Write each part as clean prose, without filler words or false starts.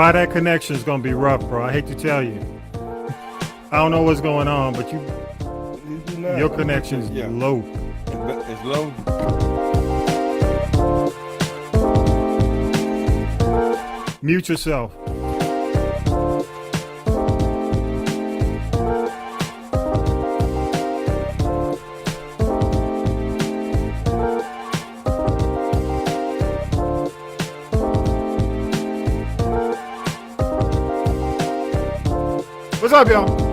By that connection is gonna be rough, bro. I hate to tell you. I don't know what's going on, but your connection is low. It's low. Mute yourself. What's up, y'all?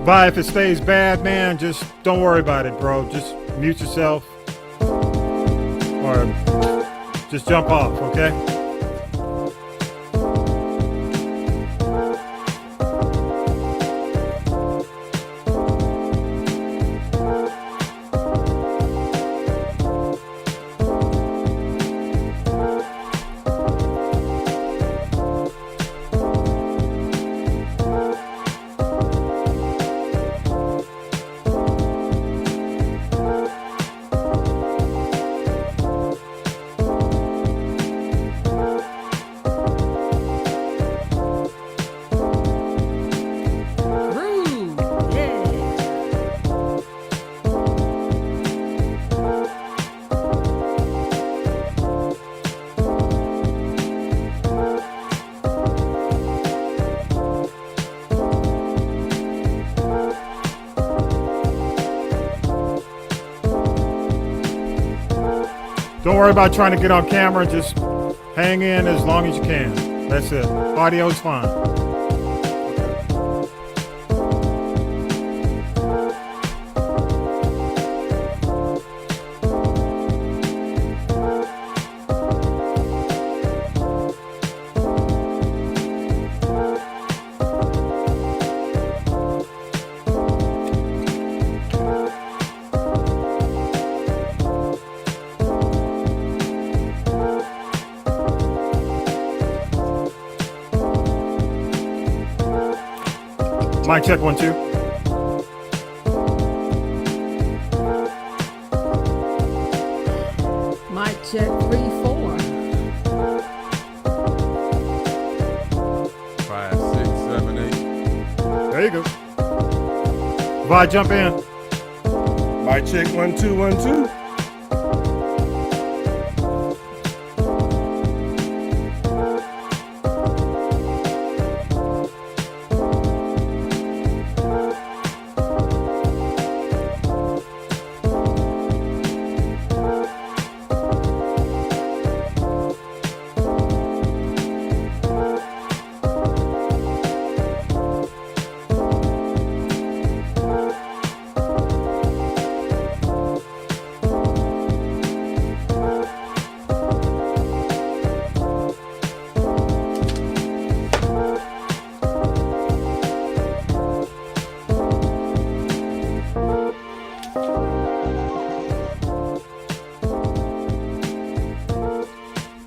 Bye. If it stays bad, man, just don't worry about it, bro. Just mute yourself or just jump off, okay? Don't worry about trying to get on camera. Just hang in as long as you can. That's it. Audio is fine. Mic check 1 2. Mic check 3 4. 5, 6, 7, 8. There you go. Vi, jump in. Mic check 1 2 1 2.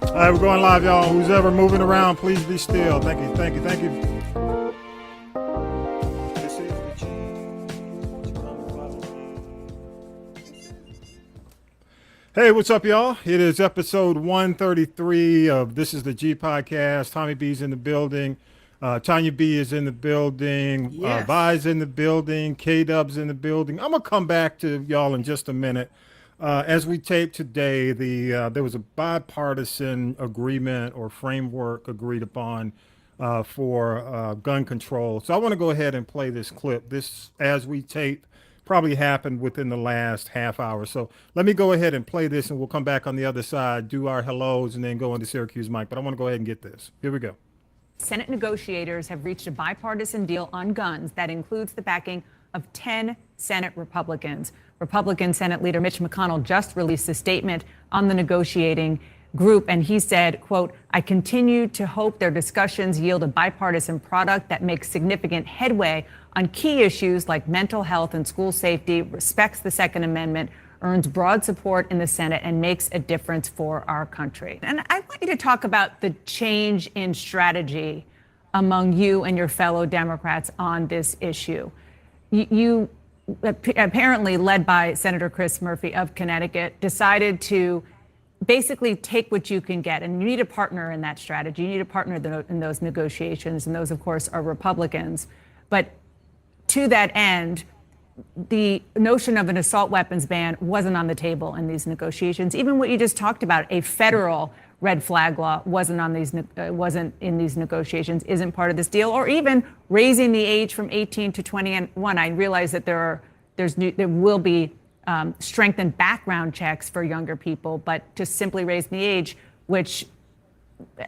All right, we're going live, y'all. Who's ever moving around, please be still. Thank you, thank you, thank you. This is the G. Hey, what's up, y'all? It is episode 133 of This is the G podcast. Tommy B's in the building. Tanya B is in the building. Yes. Vi's in the building. K-Dub's in the building. I'm going to come back to y'all in just a minute. As we tape today, there was a bipartisan agreement or framework agreed upon for gun control. So I want to go ahead and play this clip. This, as we tape, probably happened within the last half hour. So let me go ahead and play this, and we'll come back on the other side, do our hellos, and then go into Syracuse Mike. But I want to go ahead and get this. Here we go. Senate negotiators have reached a bipartisan deal on guns that includes the backing of 10 Senate Republicans. Republican Senate Leader Mitch McConnell just released a statement on the negotiating group, and he said, quote, "I continue to hope their discussions yield a bipartisan product that makes significant headway on key issues like mental health and school safety, respects the Second Amendment, earns broad support in the Senate, and makes a difference for our country." And I want you to talk about the change in strategy among you and your fellow Democrats on this issue. You apparently, led by Senator Chris Murphy of Connecticut, decided to basically take what you can get. And you need a partner in that strategy. You need a partner in those negotiations. And those, of course, are Republicans. But to that end, the notion of an assault weapons ban wasn't on the table in these negotiations. Even what you just talked about, a federal red flag law wasn't in these negotiations, isn't part of this deal, or even raising the age from 18 to 21. I realize that there will be strengthened background checks for younger people, but to simply raise the age, which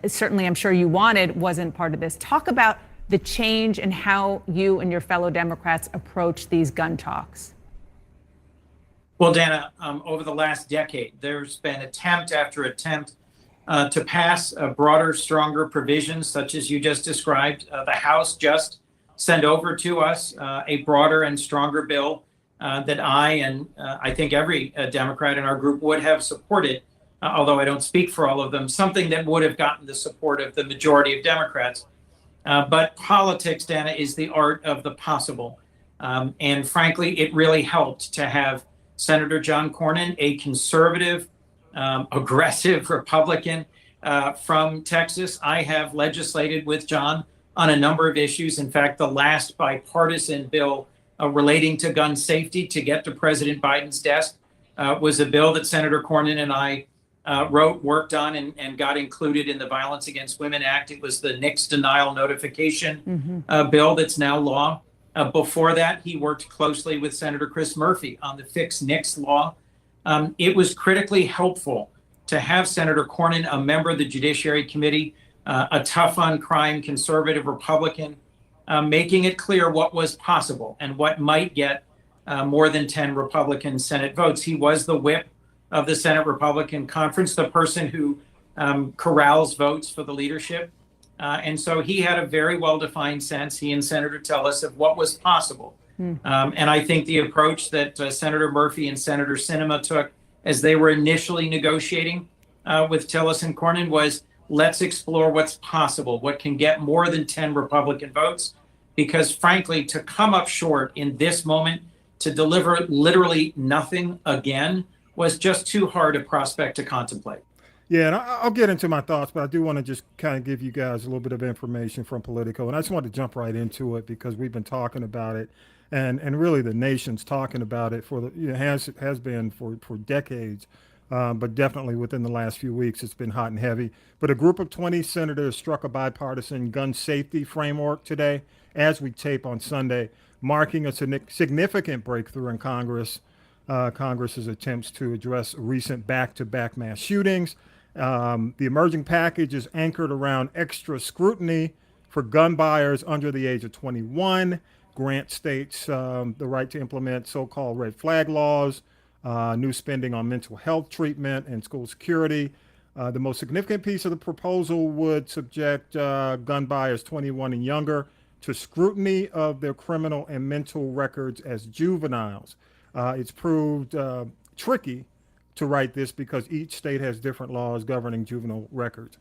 certainly I'm sure you wanted, wasn't part of this. Talk about the change in how you and your fellow Democrats approach these gun talks. Well, Dana, over the last decade, there's been attempt after attempt to pass broader, stronger provisions, such as you just described. The House just sent over to us a broader and stronger bill that I and I think every Democrat in our group would have supported, although I don't speak for all of them, something that would have gotten the support of the majority of Democrats. But politics, Dana, is the art of the possible. And frankly, it really helped to have Senator John Cornyn, a conservative, aggressive Republican from Texas. I have legislated with John on a number of issues. In fact, the last bipartisan bill relating to gun safety to get to President Biden's desk was a bill that Senator Cornyn and I worked on and got included in the Violence Against Women Act. It was the NICS denial notification bill that's now law. Before that, he worked closely with Senator Chris Murphy on the Fix NICS law. It was critically helpful to have Senator Cornyn, a member of the Judiciary Committee, a tough on crime conservative Republican, making it clear what was possible and what might get more than 10 Republican Senate votes. He was the whip of the Senate Republican Conference, the person who corrals votes for the leadership. And so he had a very well-defined sense, he and Senator Tillis, of what was possible. And I think the approach that Senator Murphy and Senator Sinema took as they were initially negotiating with Tillis and Cornyn was, let's explore what's possible, what can get more than 10 Republican votes. Because frankly, to come up short in this moment, to deliver literally nothing again, was just too hard a prospect to contemplate. Yeah, and I'll get into my thoughts, but I do want to just kind of give you guys a little bit of information from Politico. And I just want to jump right into it because we've been talking about it, and really the nation's talking about it for has been for decades, but definitely within the last few weeks, it's been hot and heavy. But a group of 20 senators struck a bipartisan gun safety framework today as we tape on Sunday, marking a significant breakthrough in Congress's attempts to address recent back-to-back mass shootings. The emerging package is anchored around extra scrutiny for gun buyers under the age of 21, grant states the right to implement so-called red flag laws, new spending on mental health treatment and school security. The most significant piece of the proposal would subject gun buyers 21 and younger to scrutiny of their criminal and mental records as juveniles. It's proved tricky to write this because each state has different laws governing juvenile records.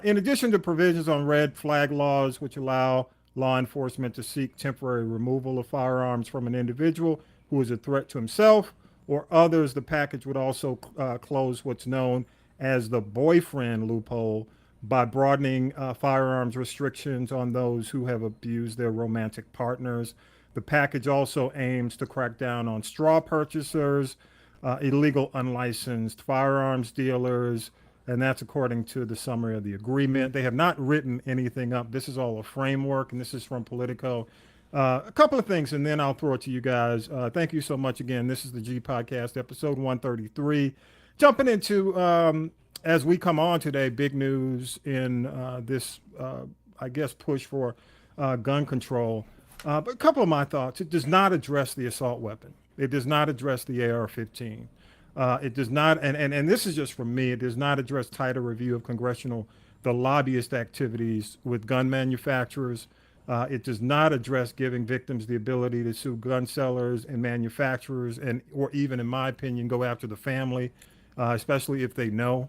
In addition to provisions on red flag laws, which allow law enforcement to seek temporary removal of firearms from an individual who is a threat to himself or others, the package would also close what's known as the boyfriend loophole by broadening firearms restrictions on those who have abused their romantic partners. The package also aims to crack down on straw purchasers, illegal unlicensed firearms dealers, and that's according to the summary of the agreement. They have not written anything up. This is all a framework, and this is from Politico. A couple of things, and then I'll throw it to you guys. Thank you so much again. This is the G Podcast, episode 133. Jumping into, as we come on today, big news in this, I guess, push for gun control. But a couple of my thoughts. It does not address the assault weapon. It does not address the AR-15. It does not, and this is just from me, it does not address tighter review of the lobbyist activities with gun manufacturers. It does not address giving victims the ability to sue gun sellers and manufacturers, or even, in my opinion, go after the family, especially if they know.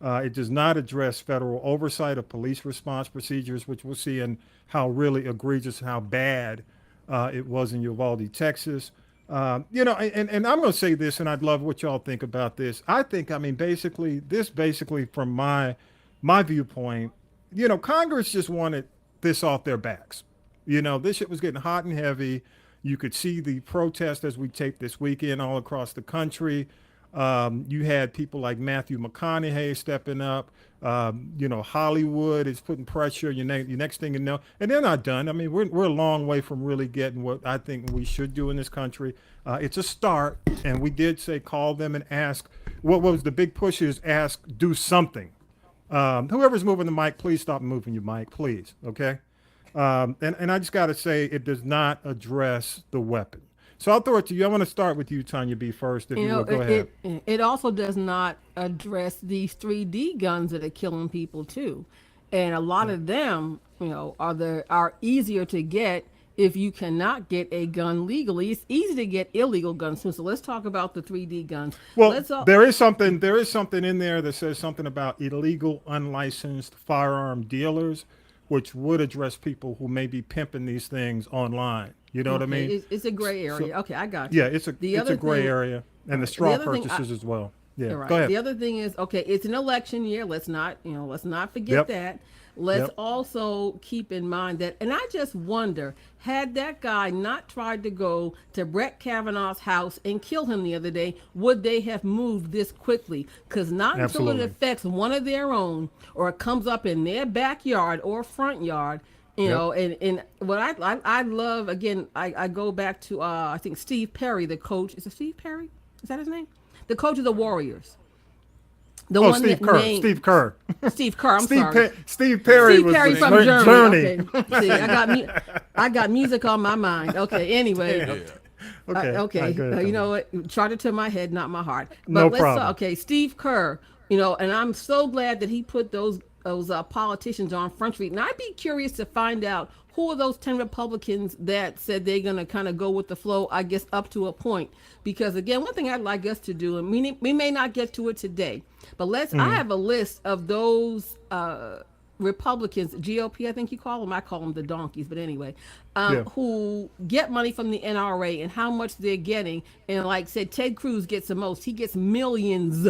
It does not address federal oversight of police response procedures, which we'll see in how really egregious, how bad it was in Uvalde, Texas. And I'm going to say this, and I'd love what y'all think about this. I think, basically from my viewpoint, Congress just wanted this off their backs. This shit was getting hot and heavy. You could see the protest as we taped this weekend all across the country. You had people like Matthew McConaughey stepping up. Hollywood is putting pressure. You next thing you know, and they're not done. We're a long way from really getting what I think we should do in this country. It's a start, and we did say call them and ask. What was the big push is ask, do something. Whoever's moving the mic, please stop moving your mic, please. Okay. And I just got to say, it does not address the weapon. So I'll throw it to you. I want to start with you, Tanya B. first, if you will. Go ahead. It also does not address these 3D guns that are killing people too, and a lot of them, are easier to get if you cannot get a gun legally. It's easy to get illegal guns too. So let's talk about the 3D guns. Well, there is something in there that says something about illegal, unlicensed firearm dealers, which would address people who may be pimping these things online. You know what I mean? It's a gray area. Okay, I got you. Yeah, it's a gray area, and the straw purchases as well. Yeah, right. Go ahead. The other thing is, okay, it's an election year. Let's not forget that. Let's also keep in mind that, and I just wonder, had that guy not tried to go to Brett Kavanaugh's house and kill him the other day, would they have moved this quickly? Because not until it affects one of their own, or it comes up in their backyard or front yard. And what I love, again, I go back to, I think Steve Perry, the coach. Is it Steve Perry? Is that his name? The coach of the Warriors. Steve Kerr. Steve Kerr. Steve Kerr. I'm sorry. Steve Perry Steve was Perry from Journey. Journey. Okay. See, I got music on my mind. Okay. Anyway. Okay. Okay. You know what? Charted to my head, not my heart. But No problem. Okay. Steve Kerr. And I'm so glad that he put those politicians on Front Street. And I'd be curious to find out who are those 10 Republicans that said they're going to kind of go with the flow, I guess, up to a point. Because, again, one thing I'd like us to do, and we may not get to it today, but I have a list of those Republicans, GOP, I think you call them. I call them the donkeys, but anyway, who get money from the NRA and how much they're getting. And like said, Ted Cruz gets the most. He gets millions.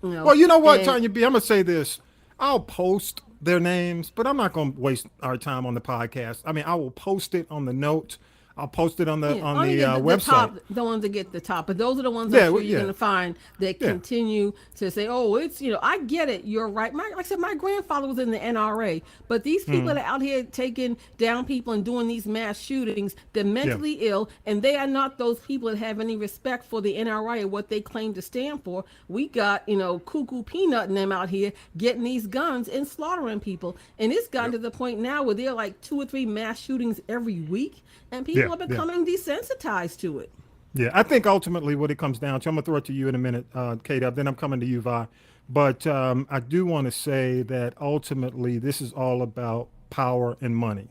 Well, you know what, Tanya B., I'm going to say this. I'll post their names, but I'm not going to waste our time on the podcast. I will post it on the notes. I'll post it on the website. Top, the ones that get the top, but those are the ones that you're going to find that continue to say, "Oh, it's I get it. You're right." Like I said, my grandfather was in the NRA, but these people that are out here taking down people and doing these mass shootings, they're mentally ill, and they are not those people that have any respect for the NRA or what they claim to stand for. We got Cuckoo Peanut and them out here getting these guns and slaughtering people, and it's gotten to the point now where there are like 2 or 3 mass shootings every week. And people are becoming desensitized to it. Yeah, I think ultimately what it comes down to, I'm going to throw it to you in a minute, K-Dub, then I'm coming to you, Vi. But I do want to say that ultimately this is all about power and money.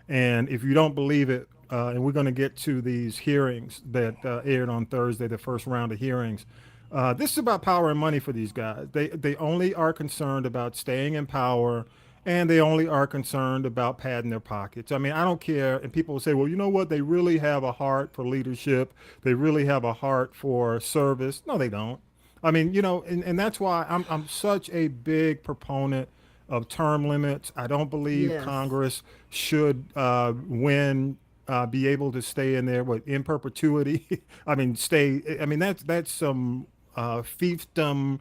And if you don't believe it, and we're going to get to these hearings that aired on Thursday, the first round of hearings, this is about power and money for these guys. They only are concerned about staying in power, and they only are concerned about padding their pockets. I don't care. And people will say, well, you know what? They really have a heart for leadership. They really have a heart for service. No, they don't. And that's why I'm such a big proponent of term limits. I don't believe Congress should be able to stay in there in perpetuity. That's some fiefdom,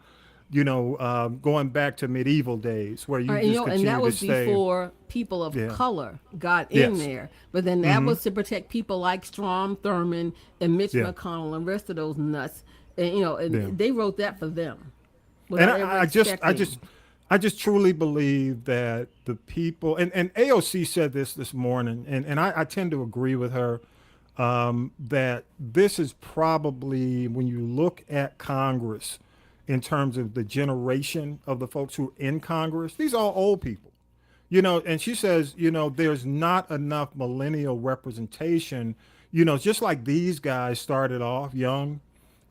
going back to medieval days where you just continue and that was to stay. Before people of color got in there. But then that was to protect people like Strom Thurmond and Mitch McConnell and the rest of those nuts. And they wrote that for them. And I just truly believe that the people and AOC said this morning, and I tend to agree with her. that this is probably, when you look at Congress in terms of the generation of the folks who are in Congress, these are all old people. And she says, there's not enough millennial representation, just like these guys started off young.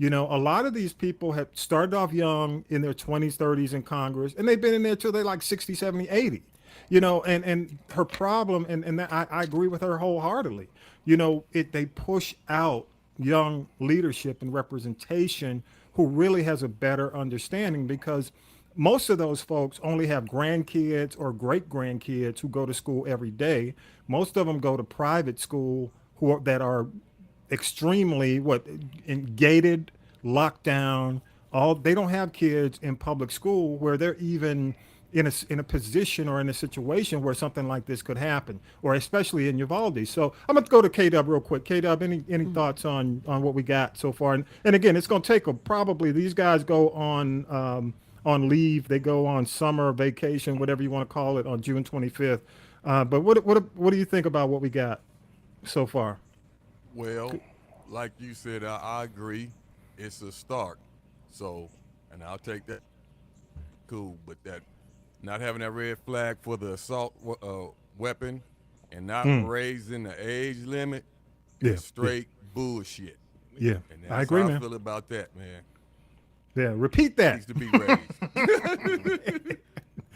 A lot of these people have started off young in their 20s, 30s in Congress, and they've been in there till they're like 60, 70, 80. And her problem, and I agree with her wholeheartedly, they push out young leadership and representation who really has a better understanding, because most of those folks only have grandkids or great grandkids who go to school every day. Most of them go to private school that are extremely gated, locked down. They don't have kids in public school where they're even in a position or in a situation where something like this could happen, or especially in Uvalde. So I'm going to go to K-Dub real quick. K-Dub, any thoughts on what we got so far? And again, it's going to take probably, these guys go on leave. They go on summer vacation, whatever you want to call it, on June 25th. But what do you think about what we got so far? Well, like you said, I agree. It's a start. So, and I'll take that. Cool, but that not having that red flag for the assault weapon and not raising the age limit is straight bullshit. Yeah, And that's I agree, how man. I feel about that, man. Yeah, repeat that. Needs to be raised.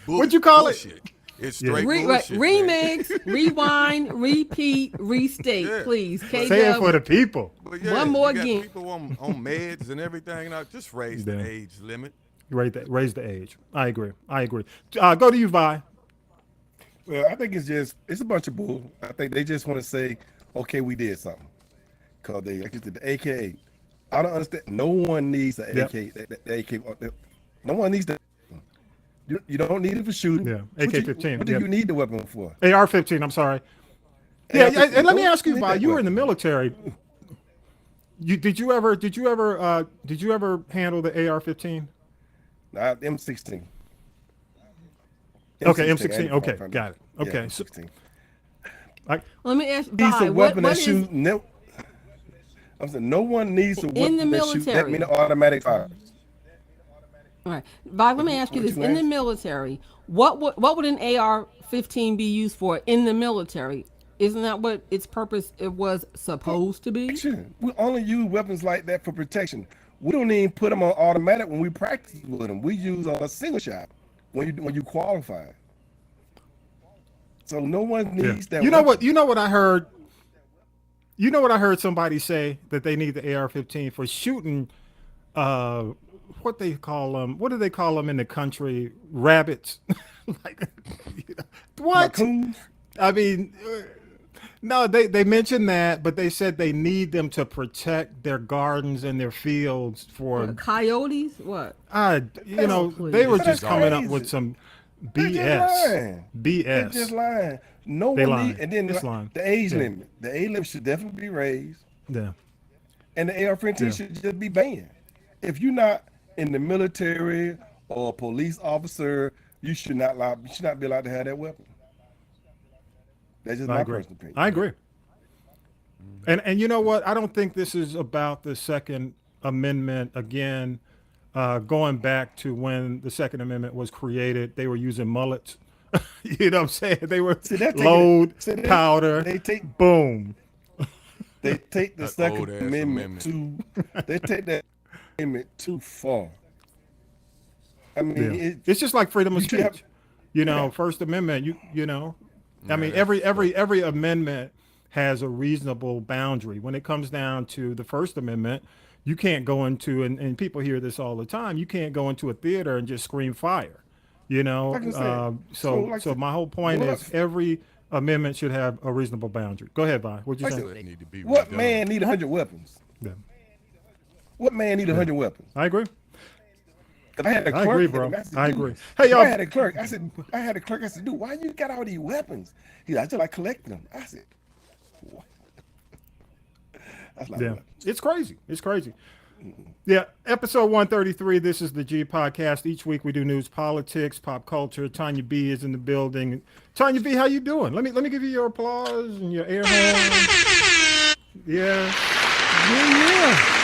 What'd you call it? Bullshit. It's straight Right, bullshit. man. remix, rewind, repeat, restate, Yeah. please. Say it for the people. But One more you got again. people on meds and everything. Now, just raise Yeah. the age limit. Raise the age. I agree. Go to you, Vi. Well, I think it's a bunch of bull. I think they just want to say, okay, we did something. Because they like you said, the AK-8. I don't understand. No one needs the Yep. AK. The AK. No one needs the. You don't need it for shooting. Yeah, What AK-15, What do yep. you need the weapon for? AR-15. I'm sorry. Yeah, AR-15, and let me don't ask you, need Vi. that You were in the weapon. military. Did you ever handle the AR-15? Nah, M16. Okay, I M16. ain't Okay, far got it. from Okay, Yeah, so M16. Let me ask Needs Vi, a what weapon that is shoot. I'm saying no one needs a weapon the that shoot that military? many automatic fires. all right, Vi, let me ask you What this: you in the ask? military, what would an AR-15 be used for in the military? Isn't that what its purpose it was supposed to be? Protection. We only use weapons like that for protection. We don't even put them on automatic when we practice with them. We use a single shot when you qualify. So no one needs that. You know weapon. what? You know what I heard. You know what I heard somebody say, that they need the AR-15 for shooting. What they call them? What do they call them in the country? Rabbits. Like, what? Raccoons? I mean, no, they mentioned that, but they said they need them to protect their gardens and their fields for. Coyotes? What? They were please. just That's coming up crazy. with some They're just BS. lying. They're just BS. lying. No They one lying. need, and then It's lying. the age Yeah. limit. The age limit should definitely be raised, Yeah. and the AR-15 Yeah. should just be banned. If you're not in the military or a police officer, you should not be allowed to have that weapon. That's just I my agree. personal opinion. I agree. And you know what? I don't think this is about the Second Amendment. Again, going back to when the Second Amendment was created, they were using mullets. You know what I'm saying? They were See, they're taking load, it- see, powder, they take- boom. They take the That Second old-ass Amendment they take that amendment too far. I mean, Yeah. It's just like freedom of you should have- speech. First Amendment, I mean, every amendment has a reasonable boundary. When it comes down to the First Amendment, you can't go into, and people hear this all the time, you can't go into a theater and just scream fire. Like I said, So my whole point what- is every amendment should have a reasonable boundary. Go ahead, Vi. What'd you Like I say? said, That need to be what redone. man need 100 weapons? Yeah. What man need 100 weapons? I agree. 'Cause I had a I clerk. agree, bro. and said, I "Dude," agree. Hey, y'all. I had a clerk. I said, dude, why you got all these weapons? He's like, I just like collecting them. I said, what? That's like, Yeah, what? it's crazy. It's crazy. Yeah, episode 133. This is the G Podcast. Each week we do news, politics, pop culture. Tanya B is in the building. Tanya B, how you doing? Let me give you your applause and your air horn. Yeah. Yeah.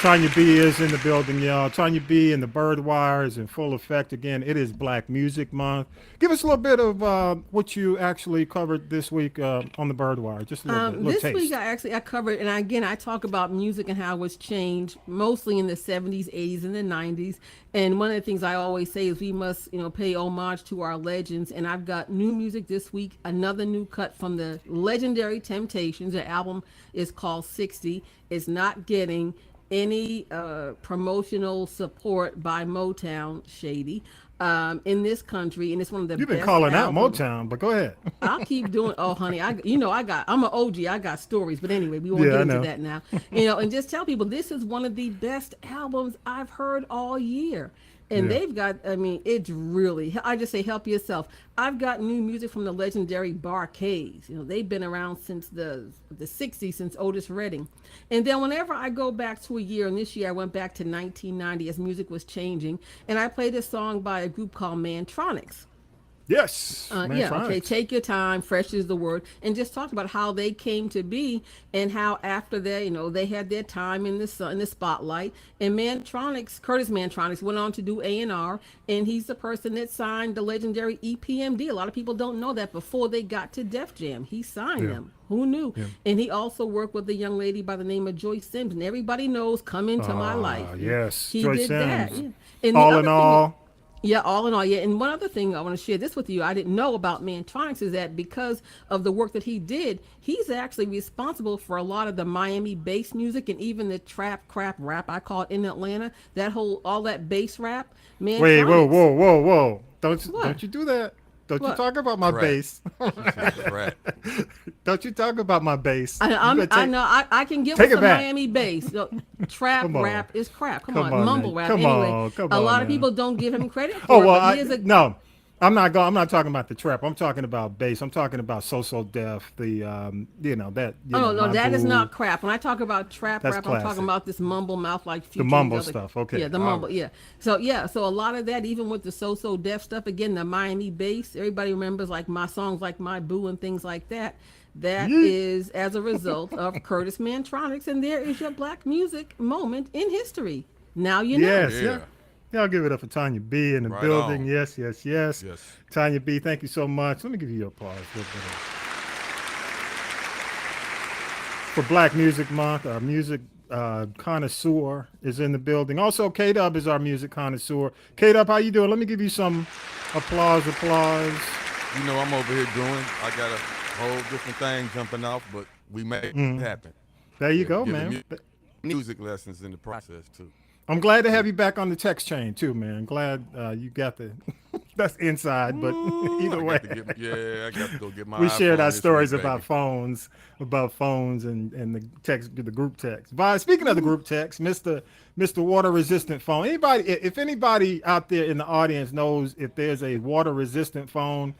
Tanya B is in the building, y'all. Tanya B and the Bird Wire is in full effect again. It is Black Music Month. Give us a little bit of what you actually covered this week on the Bird Wire. Just a little bit. This taste. week I covered, and again I talk about music and how it's changed, mostly in the 70s, 80s, and the 90s. And one of the things I always say is we must, pay homage to our legends. And I've got new music this week, another new cut from the legendary Temptations. The album is called 60. It's not getting any promotional support by Motown, Shady, in this country, and it's one of the You've been best calling out albums. Motown, but go ahead. I'll keep doing. Oh, honey, I'm an OG. I got stories, but anyway, we won't Yeah, get I into know. that now. And just tell people this is one of the best albums I've heard all year. And Yeah. they've got, it's really, I just say help yourself. I've got new music from the legendary Bar-Kays. They've been around since the 60s, since Otis Redding. And then whenever I go back to a year, and this year I went back to 1990 as music was changing, and I played a song by a group called Mantronics. Yes. Okay, take your time, fresh is the word, and just talk about how they came to be and how after that, they had their time in the sun, in the spotlight. And Curtis Mantronics went on to do A&R, and he's the person that signed the legendary EPMD. A lot of people don't know that before they got to Def Jam, he signed them. Who knew? Yeah. And he also worked with a young lady by the name of Joyce Sims, and everybody knows "Come Into My Life." Yes, he Joyce did Sims. that. Yeah. And all in all. Yeah, all in all, yeah. And one other thing I want to share this with you, I didn't know about Mantronics, is that because of the work that he did, he's actually responsible for a lot of the Miami bass music and even the trap crap rap, I call it, in Atlanta. All that bass rap. Wait, Mantronics- whoa. Don't you do that. Don't you What? talk about my Crap. bass. Right. Don't you talk about my bass. I know I can get Take with it some back. Miami bass. Trap Come on. rap is crap. Come Come on, on, mumble man. rap. Come Anyway, on, come a on, lot of man. people don't give him credit for Oh it. well, but he is no, I'm not talking about the trap. I'm talking about bass. I'm talking about So Def. The that. No, that is Mabu. not crap. When I talk about trap That's rap, I'm classic. talking about this mumble mouth like Future and mumble other- stuff, okay. Yeah, the All mumble. right. Yeah. So a lot of that, even with the So Def stuff, again, the Miami bass. Everybody remembers like my songs like My Boo and things like that. That is as a result of Curtis Mantronics, and there is your Black music moment in history. Now you know. Yes, Yeah. yeah. Y'all give it up for Tanya B in the Right building. on. Yes. Yes. Tanya B, thank you so much. Let me give you your applause. For Black Music Month, our music connoisseur is in the building. Also, K-Dub is our music connoisseur. K-Dub, how you doing? Let me give you some applause. I'm over here doing. I got a whole different thing jumping off, but we made it happen. There you go, Giving man. Music lessons in the process too. I'm glad to have you back on the text chain too, man. Glad you got the that's inside, but either way. I got to go get my. We shared iPhone our this stories week, about baby. phones and the group text. Speaking of the group text, Mr. Water Resistant Phone. If anybody out there in the audience knows if there's a water resistant phone,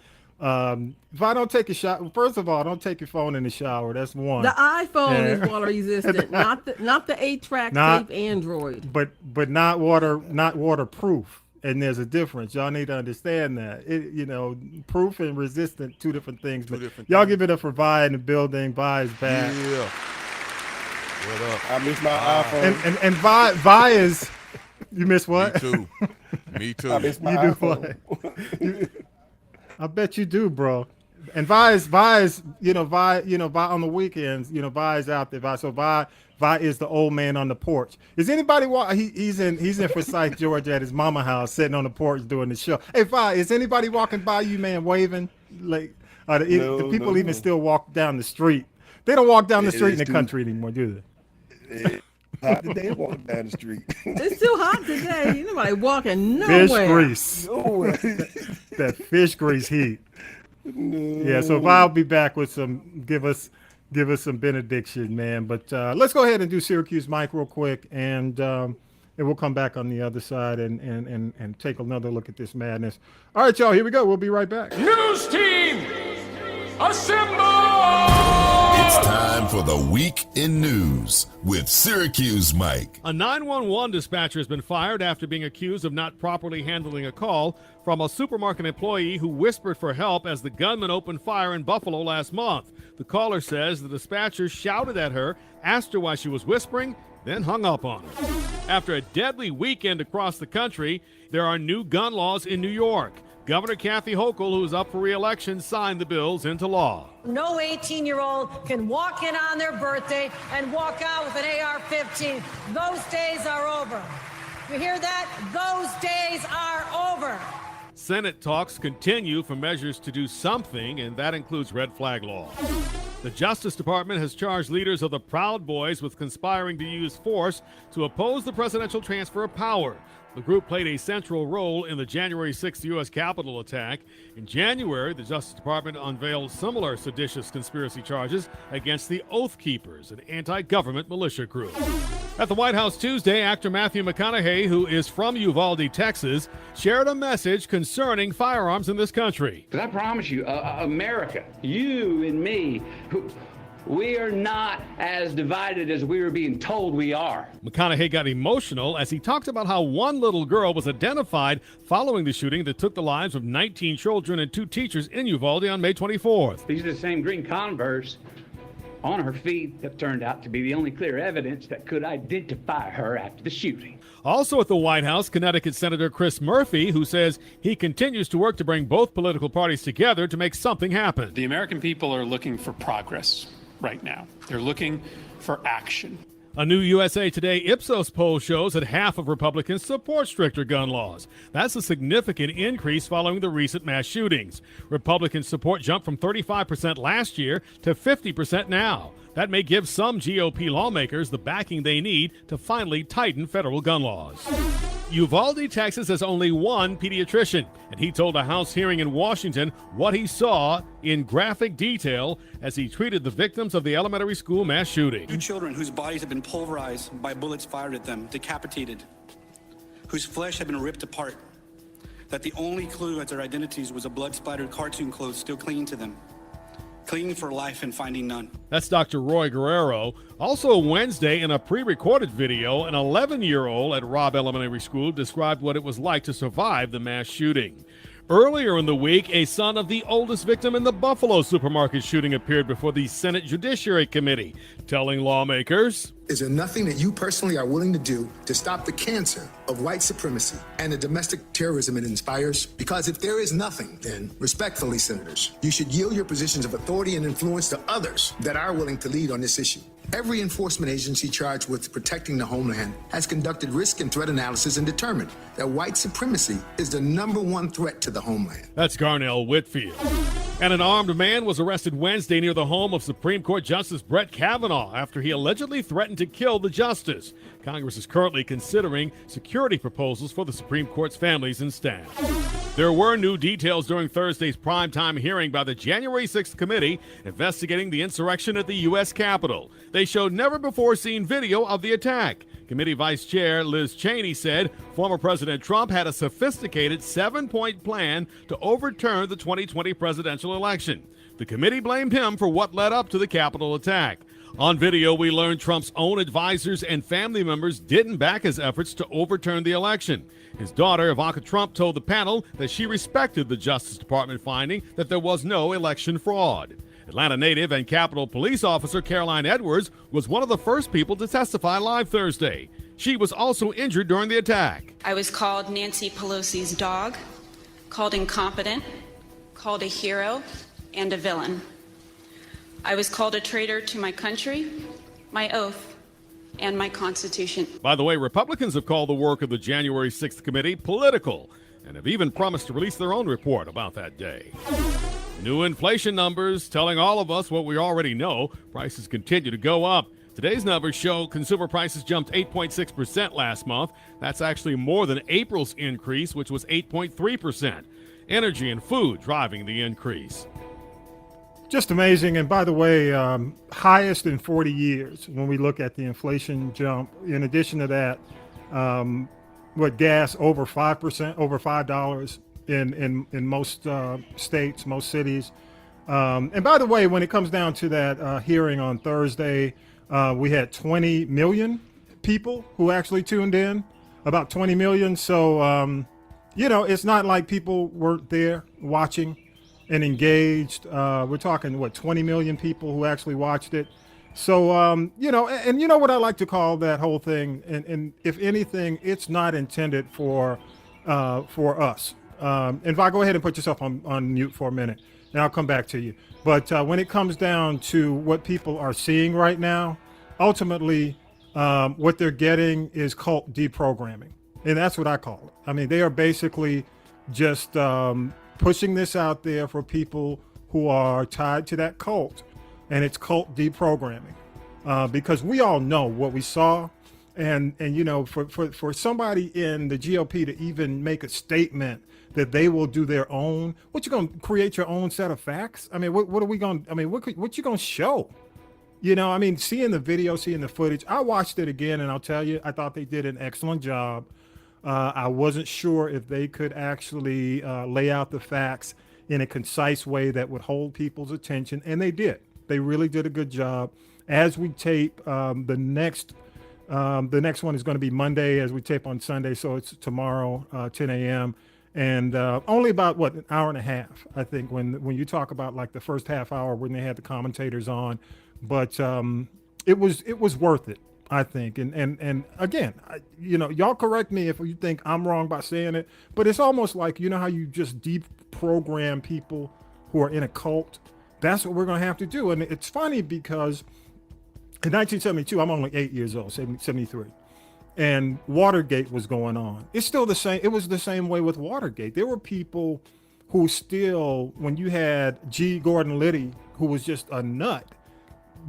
if I don't take a shower, first of all, don't take your phone in the shower. That's one. The iPhone Yeah. is water resistant, not the 8-track Not- tape Android. But not waterproof. And there's a difference. Y'all need to understand that. Proof and resistant, two different things. But different y'all things. give it up for Vi in the building. Vi is back. Yeah. What up? I miss my iPhone. And Vi is. You miss what? Me too. Me too. I miss my You do iPhone. I bet you do, bro. And Vi is, Vi on the weekends, Vi is out there. Vi is the old man on the porch. Is anybody he's in Forsyth, Georgia at his mama house sitting on the porch doing the show. Hey Vi, is anybody walking by you, man, waving? Like the people even still walk down the street. They don't walk down the street in the country anymore, do they? Hot today, walking down the street. It's too hot today. Ain't nobody walking Fish nowhere. grease. That fish grease heat. Yeah, so I'll be back with give us some benediction, man. But let's go ahead and do Syracuse Mike real quick, and we'll come back on the other side and take another look at this madness. All right, y'all, here we go. We'll be right back. News team, assemble! It's time for the Week in News with Syracuse Mike. A 911 dispatcher has been fired after being accused of not properly handling a call from a supermarket employee who whispered for help as the gunman opened fire in Buffalo last month. The caller says the dispatcher shouted at her, asked her why she was whispering, then hung up on her. After a deadly weekend across the country, there are new gun laws in New York. Governor Kathy Hochul, who is up for re-election, signed the bills into law. No 18-year-old can walk in on their birthday and walk out with an AR-15. Those days are over. You hear that? Those days are over. Senate talks continue for measures to do something, and that includes red flag law. The Justice Department has charged leaders of the Proud Boys with conspiring to use force to oppose the presidential transfer of power. The group played a central role in the January 6th U.S. Capitol attack. In January, the Justice Department unveiled similar seditious conspiracy charges against the Oath Keepers, an anti-government militia group. At the White House Tuesday, actor Matthew McConaughey, who is from Uvalde, Texas, shared a message concerning firearms in this country. Because I promise you, America, you and me, we are not as divided as we were being told we are. McConaughey got emotional as he talked about how one little girl was identified following the shooting that took the lives of 19 children and 2 teachers in Uvalde on May 24th. These are the same green Converse on her feet that turned out to be the only clear evidence that could identify her after the shooting. Also at the White House, Connecticut Senator Chris Murphy, who says he continues to work to bring both political parties together to make something happen. The American people are looking for progress right now. They're looking for action. A new USA Today Ipsos poll shows that half of Republicans support stricter gun laws. That's a significant increase following the recent mass shootings. Republican support jumped from 35% last year to 50% now. That may give some GOP lawmakers the backing they need to finally tighten federal gun laws. Uvalde, Texas has only one pediatrician, and he told a House hearing in Washington what he saw in graphic detail as he treated the victims of the elementary school mass shooting. 2 children whose bodies have been pulverized by bullets fired at them, decapitated, whose flesh had been ripped apart, that the only clue at their identities was a blood-splattered cartoon clothes still clinging to them. Clinging for life and finding none. That's Dr. Roy Guerrero. Also Wednesday, in a pre-recorded video, an 11-year-old at Robb Elementary School described what it was like to survive the mass shooting. Earlier in the week, a son of the oldest victim in the Buffalo supermarket shooting appeared before the Senate Judiciary Committee, telling lawmakers, "Is there nothing that you personally are willing to do to stop the cancer of white supremacy and the domestic terrorism it inspires? Because if there is nothing, then respectfully, senators, you should yield your positions of authority and influence to others that are willing to lead on this issue. Every enforcement agency charged with protecting the homeland has conducted risk and threat analysis and determined that white supremacy is the #1 threat to the homeland." That's Garnell Whitfield. And an armed man was arrested Wednesday near the home of Supreme Court Justice Brett Kavanaugh after he allegedly threatened to kill the justice. Congress is currently considering security proposals for the Supreme Court's families and staff. There were new details during Thursday's primetime hearing by the January 6th committee investigating the insurrection at the U.S. Capitol. They showed never-before-seen video of the attack. Committee Vice Chair Liz Cheney said former President Trump had a sophisticated 7-point plan to overturn the 2020 presidential election. The committee blamed him for what led up to the Capitol attack. On video, we learned Trump's own advisors and family members didn't back his efforts to overturn the election. His daughter, Ivanka Trump, told the panel that she respected the Justice Department finding that there was no election fraud. Atlanta native and Capitol Police Officer Caroline Edwards was one of the first people to testify live Thursday. She was also injured during the attack. I was called Nancy Pelosi's dog, called incompetent, called a hero, and a villain. I was called a traitor to my country, my oath, and my Constitution. By the way, Republicans have called the work of the January 6th committee political and have even promised to release their own report about that day. New inflation numbers telling all of us what we already know. Prices continue to go up. Today's numbers show consumer prices jumped 8.6% last month. That's actually more than April's increase, which was 8.3%. Energy and food driving the increase. Just amazing. And by the way, highest in 40 years when we look at the inflation jump. In addition to that, gas over 5%, over $5 in most states, most cities. And by the way, when it comes down to that hearing on Thursday, we had 20 million people who actually tuned in, about 20 million. So, you know, it's not like people weren't there watching and engaged. We're talking, what, 20 million people who actually watched it. So, you know, and you know what I like to call that whole thing, and if anything, it's not intended for us. And if I go ahead and put yourself on mute for a minute, and I'll come back to you. But when it comes down to what people are seeing right now, ultimately, what they're getting is cult deprogramming. And that's what I call it. I mean, they are basically just pushing this out there for people who are tied to that cult. And it's cult deprogramming. Because we all know what we saw. And you know, for somebody in the GOP to even make a statement that they will do their own, what you gonna create your own set of facts? I mean, what are we gonna, I mean, what you gonna show? You know, I mean, seeing the video, seeing the footage, I watched it again, and I'll tell you, I thought they did an excellent job. I wasn't sure if they could actually lay out the facts in a concise way that would hold people's attention, and they did. They really did a good job. As we tape, the next one is going to be Monday, as we tape on Sunday, so it's tomorrow, 10 a.m. And only about an hour and a half, I think, when you talk about like the first half hour when they had the commentators on. But it was worth it, I think. And again, you know, y'all correct me if you think I'm wrong by saying it, but it's almost like, you know how you just deprogram people who are in a cult? That's what we're going to have to do. And it's funny because in 1972, I'm only 8 years old, 73. And Watergate was going on. It's still the same. It was the same way with Watergate. There were people who still, when you had G. Gordon Liddy, who was just a nut,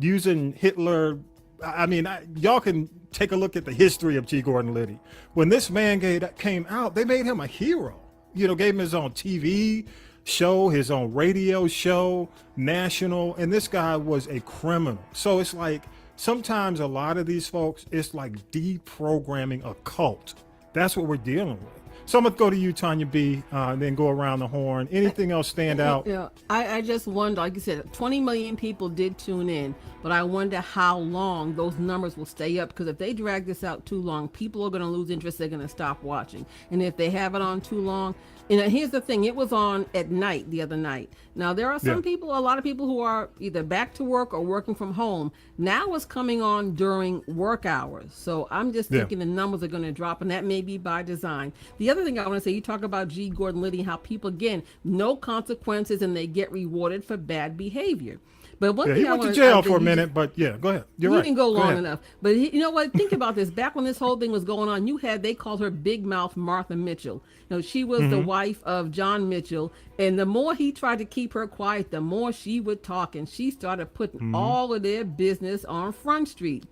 using Hitler. I mean, y'all can take a look at the history of G. Gordon Liddy. When this man came out, they made him a hero. You know, gave him his own TV show, his own radio show, national, and this guy was a criminal. So it's like, sometimes a lot of these folks, it's like deprogramming a cult. That's what we're dealing with. So I'm gonna go to you, Tanya B, and then go around the horn. Anything else stand out? Yeah, I just wonder, like you said, 20 million people did tune in, but I wonder how long those numbers will stay up, because if they drag this out too long, people are going to lose interest. They're going to stop watching. And if they have it on too long, and here's the thing, it was on at night the other night. Now, there are some people, a lot of people who are either back to work or working from home. Now it's coming on during work hours. So I'm just thinking the numbers are going to drop, and that may be by design. The other thing I want to say, you talk about G. Gordon Liddy, how people, again, no consequences, and they get rewarded for bad behavior. But one thing he went to jail for a minute, but yeah, go ahead. You're right. He didn't go long enough. But you know what? Think about this. Back when this whole thing was going on, they called her Big Mouth Martha Mitchell. You know, she was the wife of John Mitchell. And the more he tried to keep her quiet, the more she would talk. And she started putting all of their business on Front Street.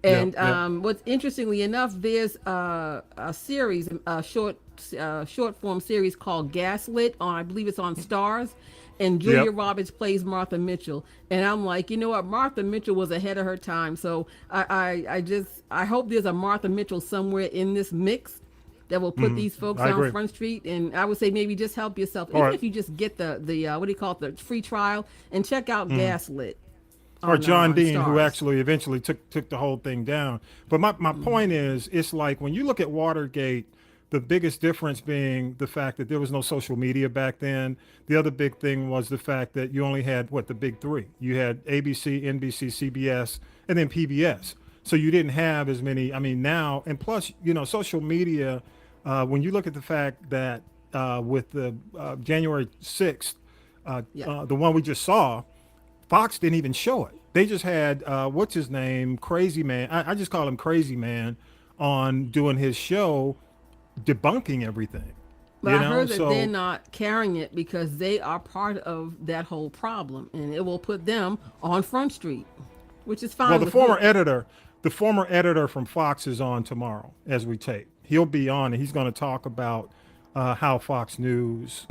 And what's interestingly enough, there's a series, a short form series called Gaslit on, I believe it's on Stars. And Julia Roberts plays Martha Mitchell. And I'm like, you know what? Martha Mitchell was ahead of her time. So I hope there's a Martha Mitchell somewhere in this mix that will put these folks on Front Street. And I would say maybe just help yourself. Even if you just get the what do you call it, the free trial, and check out Gaslit. Or John Dean, who actually eventually took the whole thing down. But my point is, it's like when you look at Watergate, the biggest difference being the fact that there was no social media back then. The other big thing was the fact that you only had, the big three. You had ABC, NBC, CBS, and then PBS. So you didn't have as many, I mean, now, and plus, you know, social media, when you look at the fact that with the January 6th, the one we just saw, Fox didn't even show it. They just had, what's his name, Crazy Man. I just call him Crazy Man on doing his show, debunking everything. But I heard that they're not carrying it because they are part of that whole problem, and it will put them on Front Street, which is fine. Well, the former editor from Fox is on tomorrow as we tape. He'll be on, and he's going to talk about how Fox News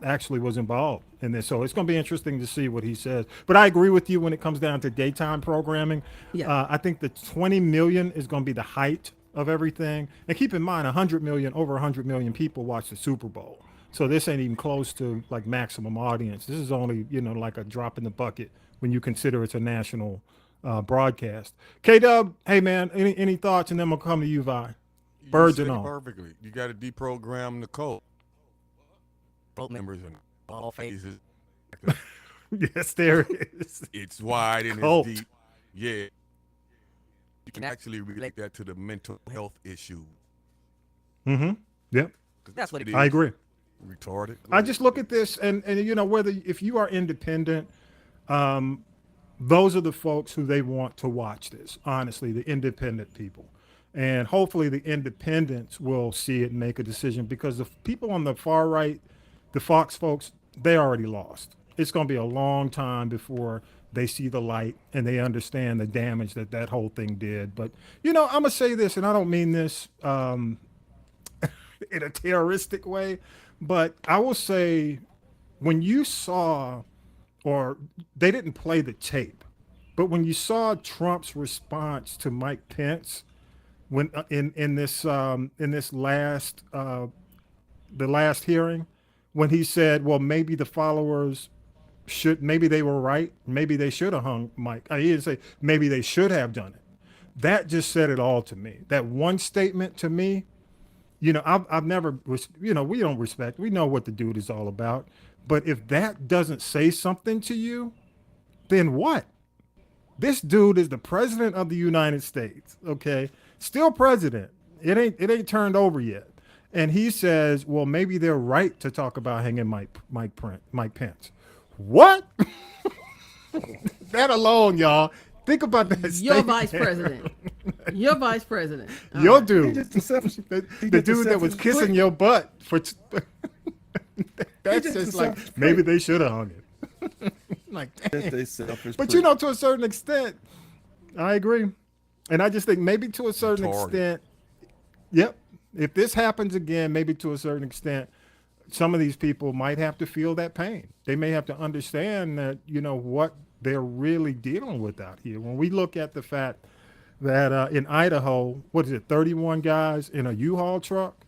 actually was involved in this. So it's going to be interesting to see what he says. But I agree with you when it comes down to daytime programming. I think the 20 million is going to be the height of everything. And keep in mind, over 100 million people watch the Super Bowl. So this ain't even close to like maximum audience. This is only, like a drop in the bucket when you consider it's a national broadcast. K-Dub, hey man, any thoughts? And then we'll come to you, Vi. Birds said and it all. perfectly. You got to deprogram the code. Both members in all phases. Yes, there is. It's wide and Cult. it's deep. Yeah. You can actually relate that to the mental health issue. Mm-hmm. Yep. That's what it is. I agree. Retarded. I just look at this and whether if you are independent, those are the folks who they want to watch this, honestly, the independent people. And hopefully the independents will see it and make a decision, because the people on the far right, the Fox folks, they already lost. It's going to be a long time before they see the light and they understand the damage that whole thing did. But, I'm going to say this, and I don't mean this in a terroristic way, but I will say when you saw, or they didn't play the tape, but when you saw Trump's response to Mike Pence, when in this last the last hearing, when he said, well, maybe the followers maybe they were right, maybe they should have hung Mike. He didn't say maybe they should have done it. That just said it all to me. That one statement to me, I've never, we don't respect, we know what the dude is all about, but if that doesn't say something to you, then what? This dude is the president of the United States, okay? Still president. It ain't turned over yet. And he says, well, maybe they're right to talk about hanging Mike Pence. What? That alone, y'all. Think about that. Your statement. vice president. Your vice president. All Your right. dude. The dude that was kissing your butt for. That's just like, maybe they should have hung it. Like, dang. But to a certain extent, I agree. And I just think maybe to a certain extent, yep. If this happens again, maybe to a certain extent, some of these people might have to feel that pain. They may have to understand that, what they're really dealing with out here. When we look at the fact that in Idaho, 31 guys in a U-Haul truck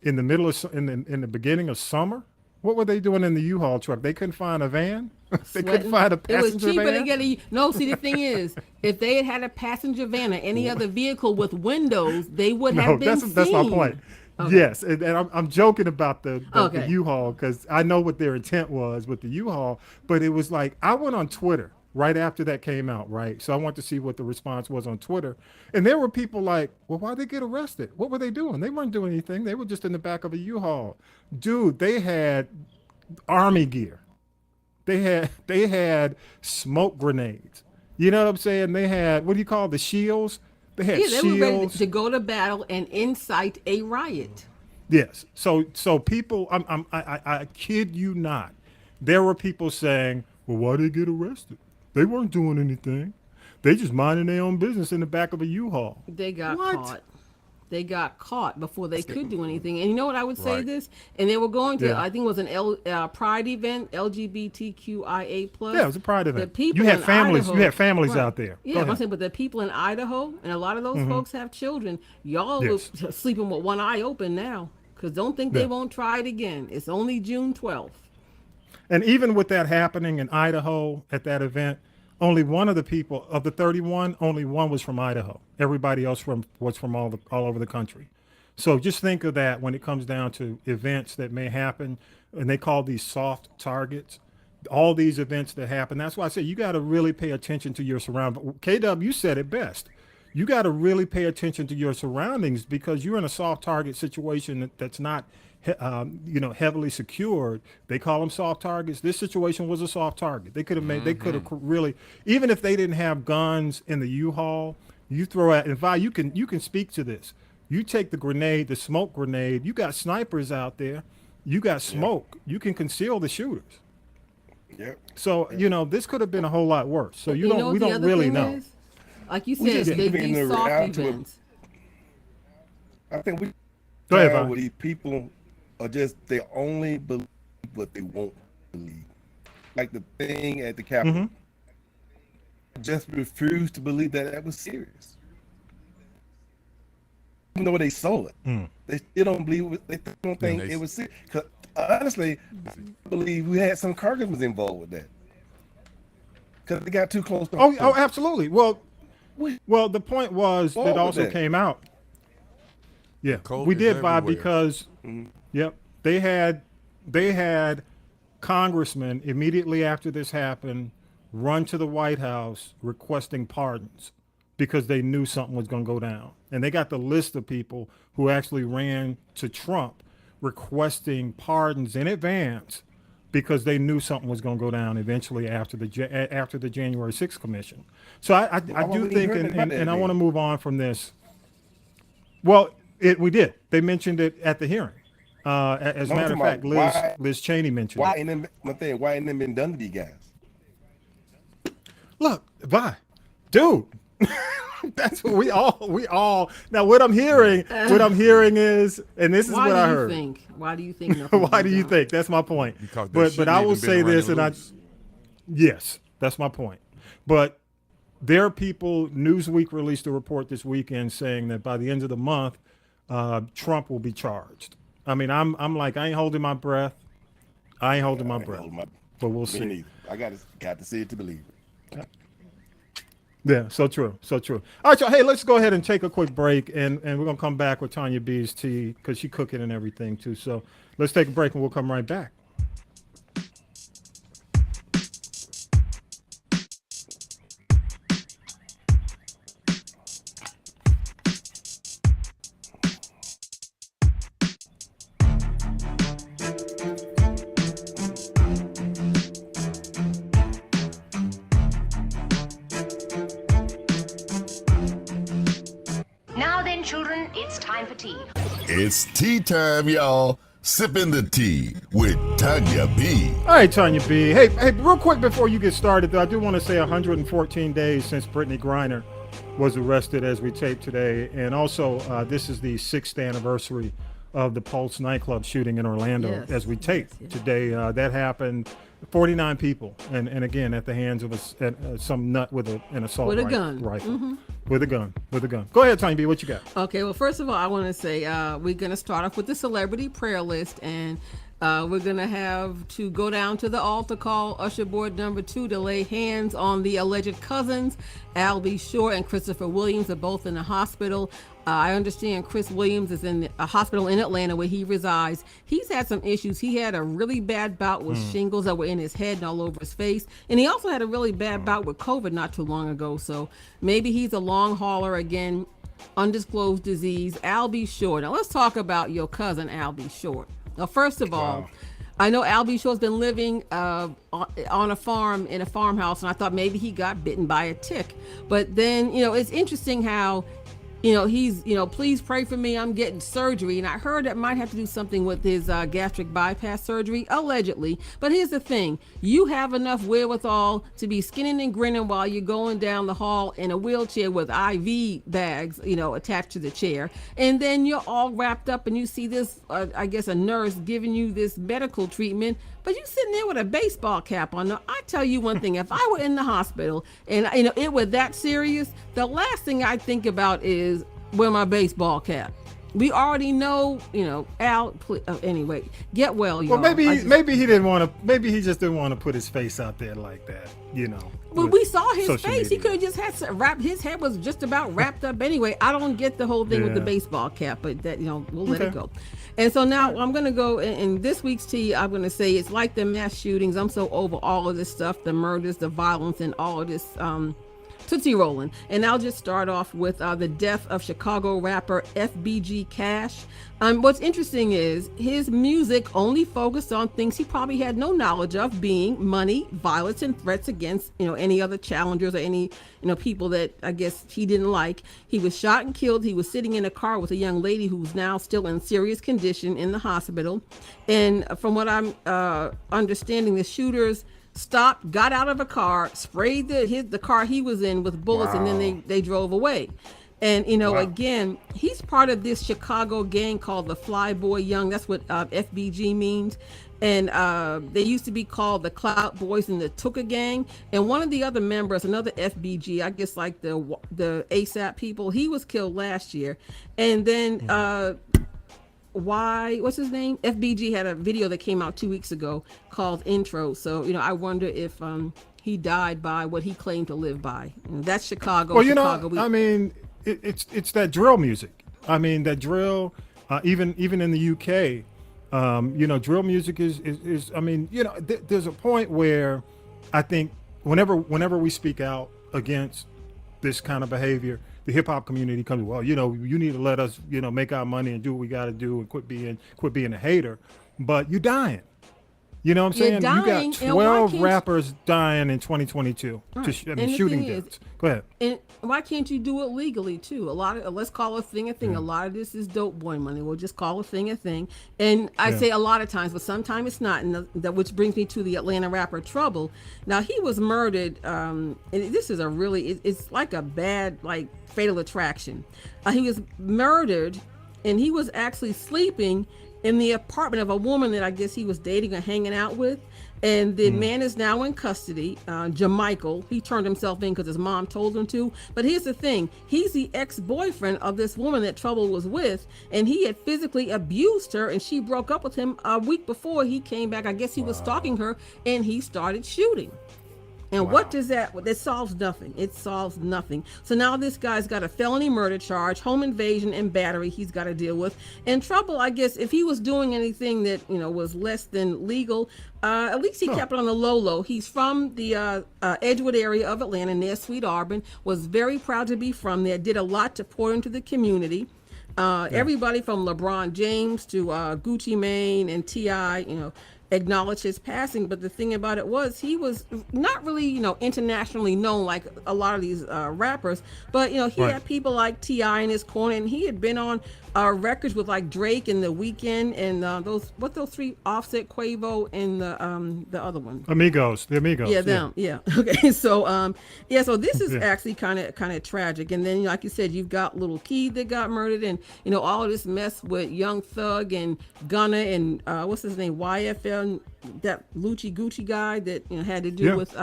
in the middle of, in the beginning of summer? What were they doing in the U-Haul truck? They couldn't find a van? They couldn't find a passenger van? It was cheaper to get see, the thing is, if they had a passenger van or any other vehicle with windows, they would have been seen. That's my point. Okay. Yes, and I'm joking about the U-Haul, because I know what their intent was with the U-Haul, but it was like, I went on Twitter right after that came out, right? So I want to see what the response was on Twitter. And there were people like, well, why'd they get arrested? What were they doing? They weren't doing anything. They were just in the back of a U-Haul. Dude, they had army gear. They had smoke grenades. You know what I'm saying? They had, what do you call the shields? They had shields. They were ready to go to battle and incite a riot. Yes. So people, I kid you not, there were people saying, well, why did they get arrested? They weren't doing anything. They just minding their own business in the back of a U-Haul. They got caught. They got caught before they could do anything. And you know what I would say this? And they were going to, I think it was an Pride event, LGBTQIA+. Yeah, it was a Pride event. The people you had in families. Idaho, you had families out there. Yeah, I'm saying, but the people in Idaho, and a lot of those folks have children. Y'all are sleeping with one eye open now, because don't think they won't try it again. It's only June 12th. And even with that happening in Idaho at that event, only one of the people of the 31, only one was from Idaho. Everybody else was from all over the country. So just think of that when it comes down to events that may happen, and they call these soft targets. All these events that happen. That's why I say you got to really pay attention to your surroundings. KW, you said it best. You got to really pay attention to your surroundings, because you're in a soft target situation that's not heavily secured. They call them soft targets. This situation was a soft target. They could have made, they could have really, even if they didn't have guns in the U-Haul, you throw out, and Vi, you can speak to this. You take the grenade, the smoke grenade, you got snipers out there, you got smoke, you can conceal the shooters. Yep. So, this could have been a whole lot worse. So we don't really know. Is? Like you said, these soft events. I think we Go ahead, with these people are just, they only believe what they won't believe. Like the thing at the Capitol. Just refuse to believe that was serious. Even though they saw it, they still don't believe it. They don't think it was serious. honestly, I believe we had some congressmen involved with that because they got too close. To Oh, absolutely. Well, the point was that also came out. Yeah, Coke we is did, Bob, everywhere. because yep, they had congressmen immediately after this happened run to the White House requesting pardons because they knew something was going to go down, and they got the list of people who actually ran to Trump requesting pardons in advance because they knew something was going to go down eventually after the January 6th commission. So I do think, and I want to move on from this. Well, we did. They mentioned it at the hearing. As a matter of fact, Liz Cheney mentioned why it. Why ain't it been done to these guys? Look, dude. That's what we all. Now, what I'm hearing is, and this is what I heard. Why do you think? Why do you think? That's my point. But I will say this, and yes, that's my point. But there are people. Newsweek released a report this weekend saying that by the end of the month, Trump will be charged. I mean, I'm like, I ain't holding my breath. But we'll see. I got to see it to believe it. Yeah, so true. All right, y'all. Hey, let's go ahead and take a quick break, and we're gonna come back with Tanya B's tea because she cooking and everything too. So let's take a break, and we'll come right back. Children, it's time for tea. It's tea time, y'all. Sipping the tea with Tanya B. All right, Tanya B. Hey, real quick before you get started, though, I do want to say 114 days since Brittany Griner was arrested as we tape today. And also, this is the 6th anniversary of the Pulse nightclub shooting in Orlando as we tape today. That happened. 49 people, and again at the hands of some nut with an assault gun rifle. Mm-hmm. With a gun. Go ahead, Tanya B. What you got? Okay, well, first of all, I want to say we're going to start off with the celebrity prayer list, and we're going to have to go down to the altar call Usher Board number 2 to lay hands on the alleged cousins. Albie Shore and Christopher Williams are both in the hospital. I understand Chris Williams is in a hospital in Atlanta where he resides. He's had some issues. He had a really bad bout with shingles that were in his head and all over his face. And he also had a really bad bout with COVID not too long ago. So maybe he's a long hauler again, undisclosed disease. Albie Shore. Now let's talk about your cousin, Albie Shore. Now, first of all, I know Albie Shore's been living on a farm in a farmhouse, and I thought maybe he got bitten by a tick. But then, it's interesting how he's, please pray for me. I'm getting surgery. And I heard that might have to do something with his gastric bypass surgery, allegedly. But here's the thing. You have enough wherewithal to be skinning and grinning while you're going down the hall in a wheelchair with IV bags, attached to the chair. And then you're all wrapped up and you see this, I guess, a nurse giving you this medical treatment. But you sitting there with a baseball cap on. Now, I tell you one thing, if I were in the hospital and it were that serious, the last thing I think about is wear my baseball cap. We already know, Al. Anyway, get well, y'all. Well, maybe he didn't want to. Maybe he just didn't want to put his face out there like that, Well, we saw his face. Media. He could have just had wrap. His head was just about wrapped up anyway. I don't get the whole thing with the baseball cap, but that we'll let it go. And so now I'm gonna go in this week's tea. I'm gonna say it's like the mass shootings. I'm so over all of this stuff, the murders, the violence, and all of this. Tootsie rolling. And I'll just start off with the death of Chicago rapper FBG Cash. What's interesting is his music only focused on things he probably had no knowledge of, being money, violence, and threats against any other challengers or any people that I guess he didn't like. He was shot and killed. He was sitting in a car with a young lady who's now still in serious condition in the hospital. And from what I'm understanding, the shooters stopped, got out of a car, sprayed the car he was in with bullets, and then they drove away. And again, he's part of this Chicago gang called the Flyboy Young. That's what FBG means. And they used to be called the Clout Boys and the Tooka Gang. And one of the other members, another FBG, I guess like the ASAP people, he was killed last year. And then what's his name? FBG had a video that came out 2 weeks ago called Intro. So, I wonder if he died by what he claimed to live by. And that's Chicago. Well, Chicago, it's that drill music. I mean, that drill, even in the UK, drill music is there's a point where I think whenever we speak out against this kind of behavior, the hip hop community comes, well, you need to let us, make our money and do what we got to do and quit being a hater. But you're dying. You know what I'm saying? Dying, you got 12 rappers dying in 2022 right. shooting deaths. Go ahead. And why can't you do it legally too? Let's call a thing a thing. Yeah. A lot of this is dope boy money. We'll just call a thing. And I say a lot of times, but sometimes it's not. And which brings me to the Atlanta rapper Trouble. Now he was murdered. And this is it's like a bad, like Fatal Attraction. He was murdered, and he was actually sleeping in the apartment of a woman that I guess he was dating or hanging out with. And the man is now in custody, Jamichael. He turned himself in because his mom told him to. But here's the thing. He's the ex-boyfriend of this woman that Trouble was with. And he had physically abused her. And she broke up with him a week before he came back. I guess he was stalking her. And he started shooting. And what does that solves nothing. It solves nothing. So now this guy's got a felony murder charge, home invasion, and battery he's got to deal with. And Trouble, I guess, if he was doing anything that, was less than legal, at least he kept it on the low. He's from the Edgewood area of Atlanta, near Sweet Auburn, was very proud to be from there, did a lot to pour into the community. Everybody from LeBron James to Gucci Mane and T.I., acknowledge his passing. But the thing about it was he was not really internationally known like a lot of these rappers, but he had people like T.I. in his corner, and he had been on records with like Drake and The Weeknd and those three, Offset, Quavo, and the other one, the Amigos. Okay, so so this is actually kind of tragic. And then like you said, you've got Lil Keed that got murdered, and all of this mess with Young Thug and Gunna and what's his name, YFL, that Lucci Gucci guy that had to do with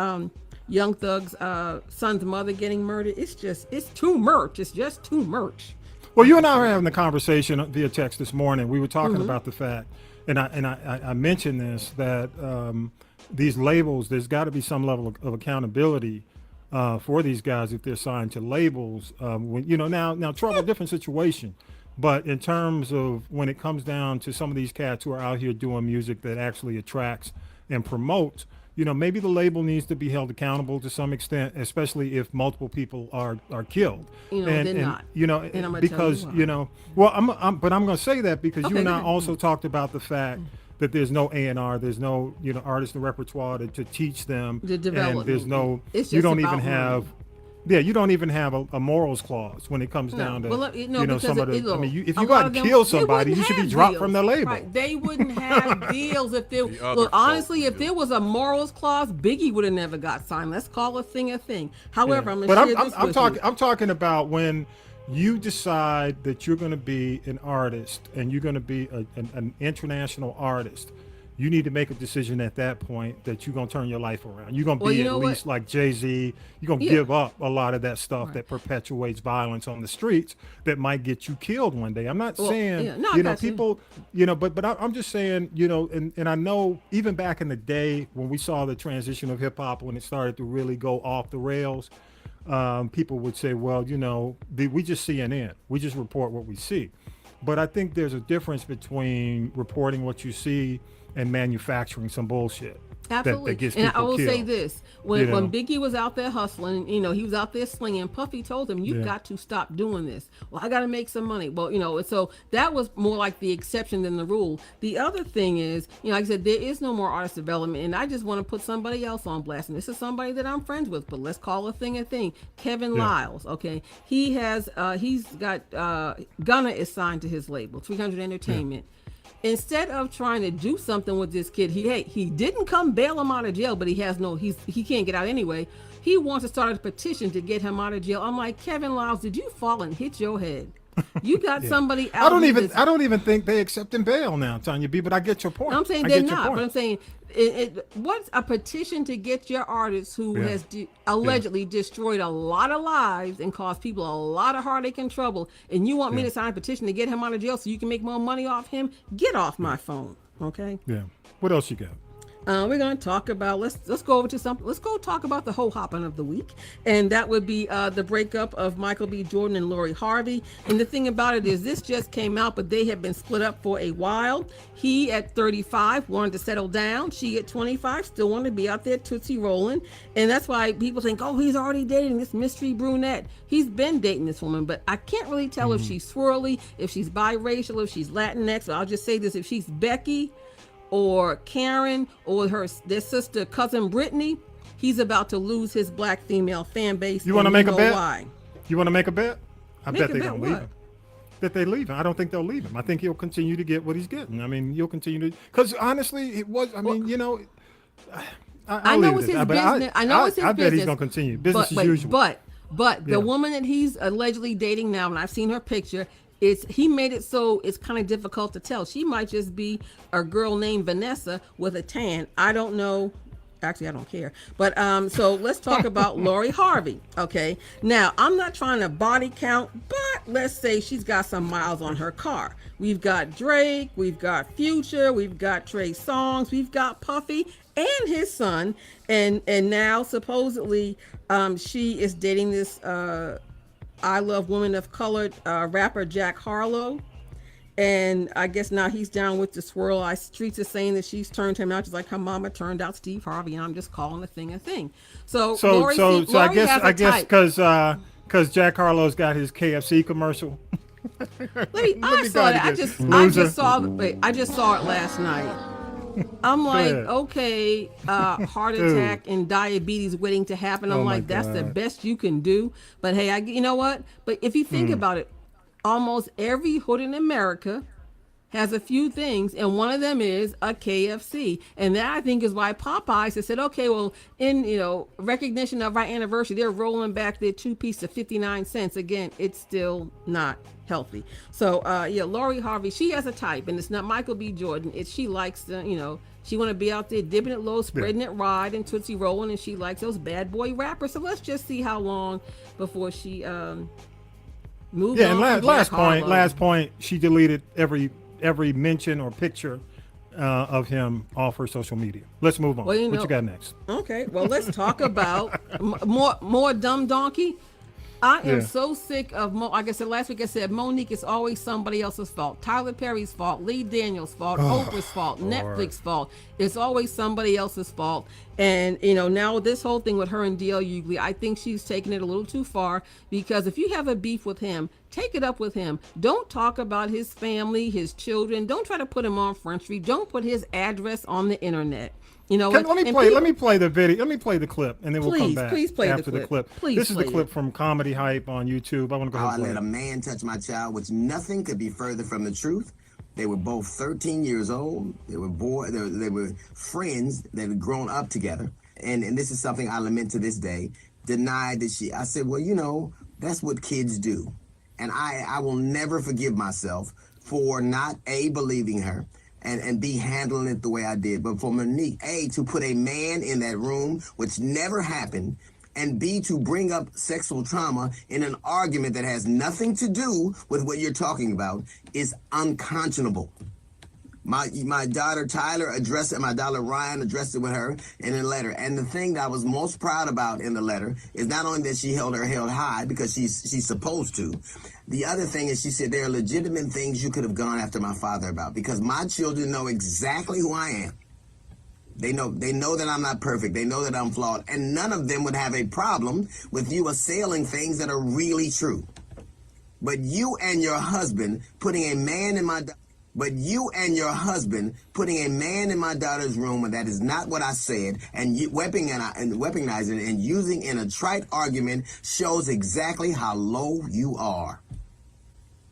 Young Thug's son's mother getting murdered. It's too much. It's just too much. Well, you and I were having a conversation via text this morning. We were talking about the fact, and I mentioned this, that these labels, there's got to be some level of accountability for these guys if they're signed to labels. When now Trouble, different situation, but in terms of when it comes down to some of these cats who are out here doing music that actually attracts and promotes, maybe the label needs to be held accountable to some extent, especially if multiple people are killed. They're not. And because I'm going to say that because you and I also talked about the fact that there's no A&R, there's no artist and repertoire to teach them, the development. And there's no, you don't even have. Yeah, you don't even have a morals clause when it comes down to some of the. If you got to kill somebody, you should be dropped from the label. Right. They wouldn't have deals if there. Look, honestly, if there was a morals clause, Biggie would have never got signed. Let's call a thing a thing. However, I'm going to share this with you. I'm talking about when you decide that you're going to be an artist and you're going to be an international artist. You need to make a decision at that point that you're going to turn your life around. You're going to be at least like Jay-Z. You're going to give up a lot of that stuff that perpetuates violence on the streets that might get you killed one day. I'm not saying, people, but I'm just saying, and I know even back in the day when we saw the transition of hip hop, when it started to really go off the rails, people would say, well, we just CNN. We just report what we see. But I think there's a difference between reporting what you see and manufacturing some bullshit. Absolutely. That gets people and I will killed. say this, when Biggie was out there hustling, he was out there slinging, Puffy told him, you've got to stop doing this. Well, I got to make some money. Well, so that was more like the exception than the rule. The other thing is, like I said, there is no more artist development, and I just want to put somebody else on blast. And this is somebody that I'm friends with, but let's call a thing a thing. Kevin Liles, okay? He has, he's got, Gunna is signed to his label, 300 Entertainment. Instead of trying to do something with this kid, he didn't come bail him out of jail, but he can't get out anyway. He wants to start a petition to get him out of jail. I'm like, Kevin Liles, did you fall and hit your head? You got Yeah. somebody out. I don't even think they accepting bail now, Tanya B. But I get your point. I'm saying I they're get your not, point. but I'm saying what's a petition to get your artist who Yeah. has allegedly destroyed a lot of lives and caused people a lot of heartache and trouble, and you want me Yeah. to sign a petition to get him out of jail so you can make more money off him? Get off my phone, okay? Yeah. What else you got? We're going to talk about let's go over to something. Let's go talk about the whole hopping of the week, and that would be the breakup of Michael B. Jordan and Lori Harvey. And the thing about it is, this just came out, but they have been split up for a while. He at 35 wanted to settle down. She at 25 still wanted to be out there tootsie rolling, and that's why people think, oh, he's already dating this mystery brunette. He's been dating this woman, but I can't really tell if she's swirly, if she's biracial, if she's Latinx. But I'll just say this: if she's Becky or Karen or their sister cousin Brittany, he's about to lose his black female fan base. You want to make a bet? Why? You want to make a bet? I Make bet a they're bet going to leave what? him. That they leave him. I don't think they'll leave him. I think he'll continue to get what he's getting. I mean, he'll continue to, because honestly, it was. I mean, you know, I know it's his business. I know it's his business. I bet he's going to continue business as usual. But the Yeah. woman that he's allegedly dating now, and I've seen her picture, he made it so it's kind of difficult to tell. She might just be a girl named Vanessa with a tan. I don't know. Actually, I don't care. But so let's talk about Lori Harvey. Okay. Now, I'm not trying to body count, but let's say she's got some miles on her car. We've got Drake, we've got Future, we've got Trey Songz, we've got Puffy and his son, and now supposedly she is dating this I Love Women of Color rapper Jack Harlow. And I guess now he's down with the swirl. Streets is saying that she's turned him out just like her mama turned out Steve Harvey, and I'm just calling a thing a thing. So Lori I guess type. because Jack Harlow's got his KFC commercial. I saw that. I just saw it last night. I'm like, ahead. okay, heart attack and diabetes waiting to happen. I'm Oh my like, that's the God. best you can do. But hey, you know what? But if you think about it, almost every hood in America has a few things, and one of them is a KFC. And that, I think, is why Popeyes has said, okay, well, in recognition of our anniversary, they're rolling back their 2-piece to 59 cents. Again, it's still not healthy. So Lori Harvey, she has a type, and it's not Michael B. Jordan. She likes to, she want to be out there dipping it low, spreading it wide, and tootsie rolling, and she likes those bad boy rappers. So let's just see how long before she moves on. Yeah, and from last Jack Harlow. point, she deleted every mention or picture of him off her social media. Let's move on. Well, What you got next? Okay, well, let's talk about more dumb donkey. I am Yeah. so sick of like I said last week. I said Monique is always somebody else's fault. Tyler Perry's fault, Lee Daniels' fault, Oprah's fault, Netflix fault. It's always somebody else's fault. And now this whole thing with her and D.L. Hughley, I think she's taking it a little too far, because if you have a beef with him, take it up with him. Don't talk about his family, his children. Don't try to put him on Front Street. Don't put his address on the internet. Let me play the video. Let me play the clip, and then we'll come back please play after the clip. Please this is the play clip it. from Comedy Hype on YouTube. I want to go ahead I and play let it. a man touch my child, which nothing could be further from the truth. They were both 13 years old. They were they were friends that had grown up together. And this is something I lament to this day. Denied that I said, well, that's what kids do. And I will never forgive myself for not believing her and B, handling it the way I did. But for Monique, to put a man in that room, which never happened, and B, to bring up sexual trauma in an argument that has nothing to do with what you're talking about, is unconscionable. My daughter Tyler addressed it, my daughter Ryan addressed it with her in a letter. And the thing that I was most proud about in the letter is not only that she held her head high, because she's supposed to. The other thing is, she said there are legitimate things you could have gone after my father about, because my children know exactly who I am. They know that I'm not perfect. They know that I'm flawed. And none of them would have a problem with you assailing things that are really true. But you and your husband putting a man in my daughter's room, and that is not what I said, and weaponizing it and using in a trite argument shows exactly how low you are.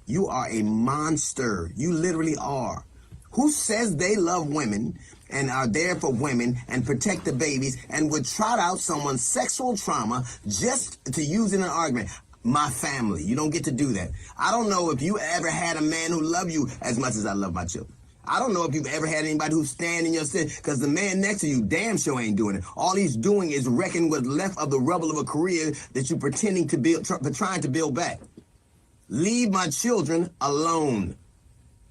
You are a monster. You literally are. Who says they love women and are there for women and protect the babies and would trot out someone's sexual trauma just to use in an argument? my family. You don't get to do that. I don't know if you ever had a man who loved you as much as I love my children. I don't know if you've ever had anybody who's standing in your sin, because the man next to you damn sure ain't doing it. All he's doing is wrecking what's left of the rubble of a career that you're pretending to build, trying to build back. Leave my children alone.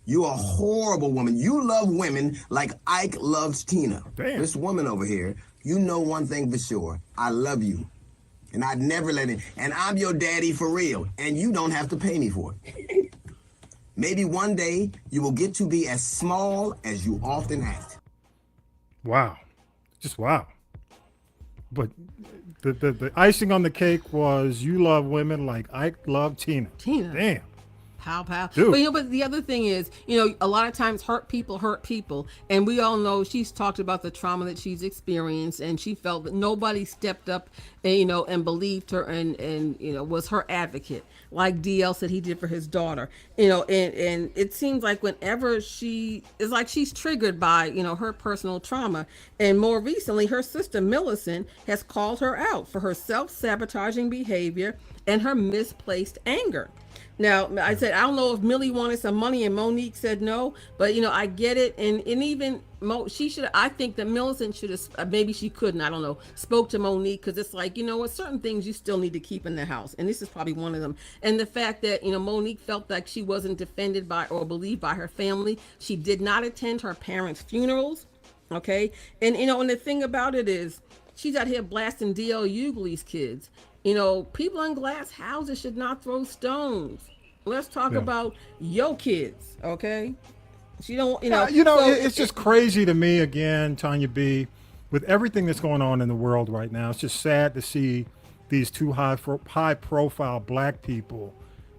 You're a horrible woman. You love women like Ike loves Tina. Damn. This woman over here, you know one thing for sure. I love you. And I'd never let it. And I'm your daddy for real. And you don't have to pay me for it. Maybe one day you will get to be as small as you often act. Wow. Just wow. But the icing on the cake was you love women like Ike loved Tina. Damn. Pow, pow. Dude. But, but the other thing is, a lot of times hurt people. And we all know she's talked about the trauma that she's experienced, and she felt that nobody stepped up and, and believed her and was her advocate, like DL said he did for his daughter. And it seems like whenever she's triggered by, her personal trauma. And more recently, her sister Millicent has called her out for her self-sabotaging behavior and her misplaced anger. Now, I said, I don't know if Millie wanted some money and Monique said no, but, I get it. And even I think that Millicent should have, maybe she couldn't, I don't know, spoke to Monique, because it's like, what, certain things you still need to keep in the house. And this is probably one of them. And the fact that, Monique felt like she wasn't defended by or believed by her family. She did not attend her parents' funerals. Okay. And, and the thing about it is she's out here blasting DL Hughley's kids. People in glass houses should not throw stones. Let's talk about your kids, okay? She don't, it's just crazy to me again, Tanya B, with everything that's going on in the world right now. It's just sad to see these two high-profile black people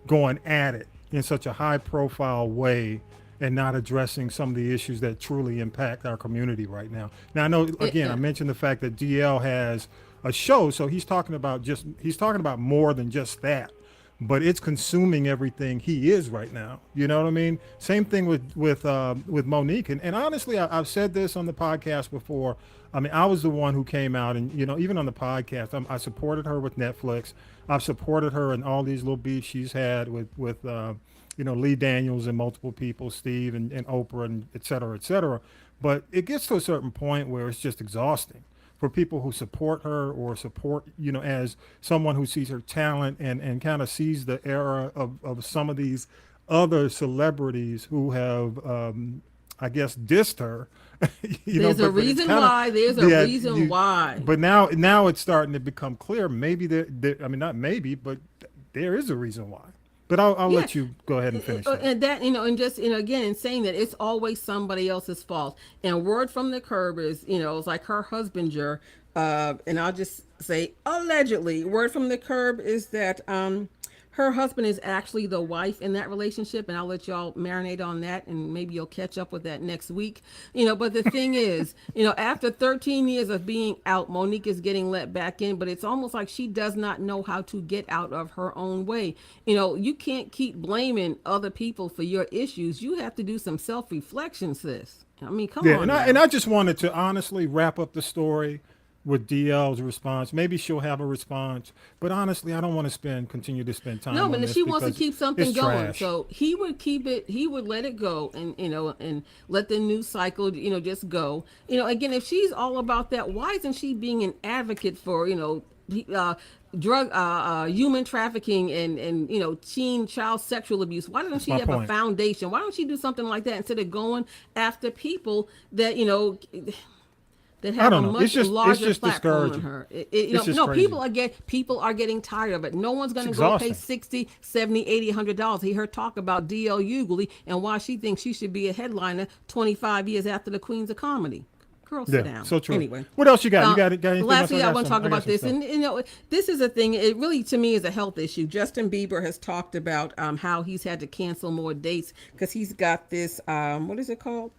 going at it in such a high-profile way and not addressing some of the issues that truly impact our community right now. Now, I know, again, I mentioned the fact that DL has a show, so he's talking about more than just that, but it's consuming everything he is right now. You know what I mean? Same thing with Monique, and honestly, I've said this on the podcast before. I mean, I was the one who came out and, even on the podcast, I supported her with Netflix. I've supported her in all these little beefs she's had with Lee Daniels and multiple people, Steve and Oprah and et cetera, et cetera. But it gets to a certain point where it's just exhausting for people who support her or support, as someone who sees her talent and kind of sees the era of some of these other celebrities who have, I guess, dissed her. There's a reason why. But now it's starting to become clear. Maybe not maybe, but there is a reason why. But I'll let you go ahead and finish that. And that, and just, again, in saying that it's always somebody else's fault. And word from the curb is, it's like her husbander, and I'll just say allegedly, word from the curb is that her husband is actually the wife in that relationship. And I'll let y'all marinate on that, and maybe you'll catch up with that next week. But the thing is, after 13 years of being out, Monique is getting let back in, but it's almost like she does not know how to get out of her own way. You can't keep blaming other people for your issues. You have to do some self-reflection, sis. I mean, come on. And I just wanted to honestly wrap up the story with DL's response. Maybe she'll have a response, but honestly, I don't want to continue to spend time. No, but she wants to keep something going, trash. so he would keep it. He would let it go, and and let the news cycle, just go. Again, if she's all about that, why isn't she being an advocate for drug human trafficking and teen child sexual abuse? Why doesn't she have a foundation? Why don't she do something like that instead of going after people that that have a much larger platform than her? People are getting tired of it. No one's going to go pay $60, $70, $80, $100 to hear her talk about DL Hughley and why she thinks she should be a headliner 25 years after the Queens of Comedy. Girl, sit down. So true. Anyway, what else you got? You got anything lastly, else? I want to talk about this, and this is a thing. It really, to me, is a health issue. Justin Bieber has talked about how he's had to cancel more dates because he's got this. What is it called?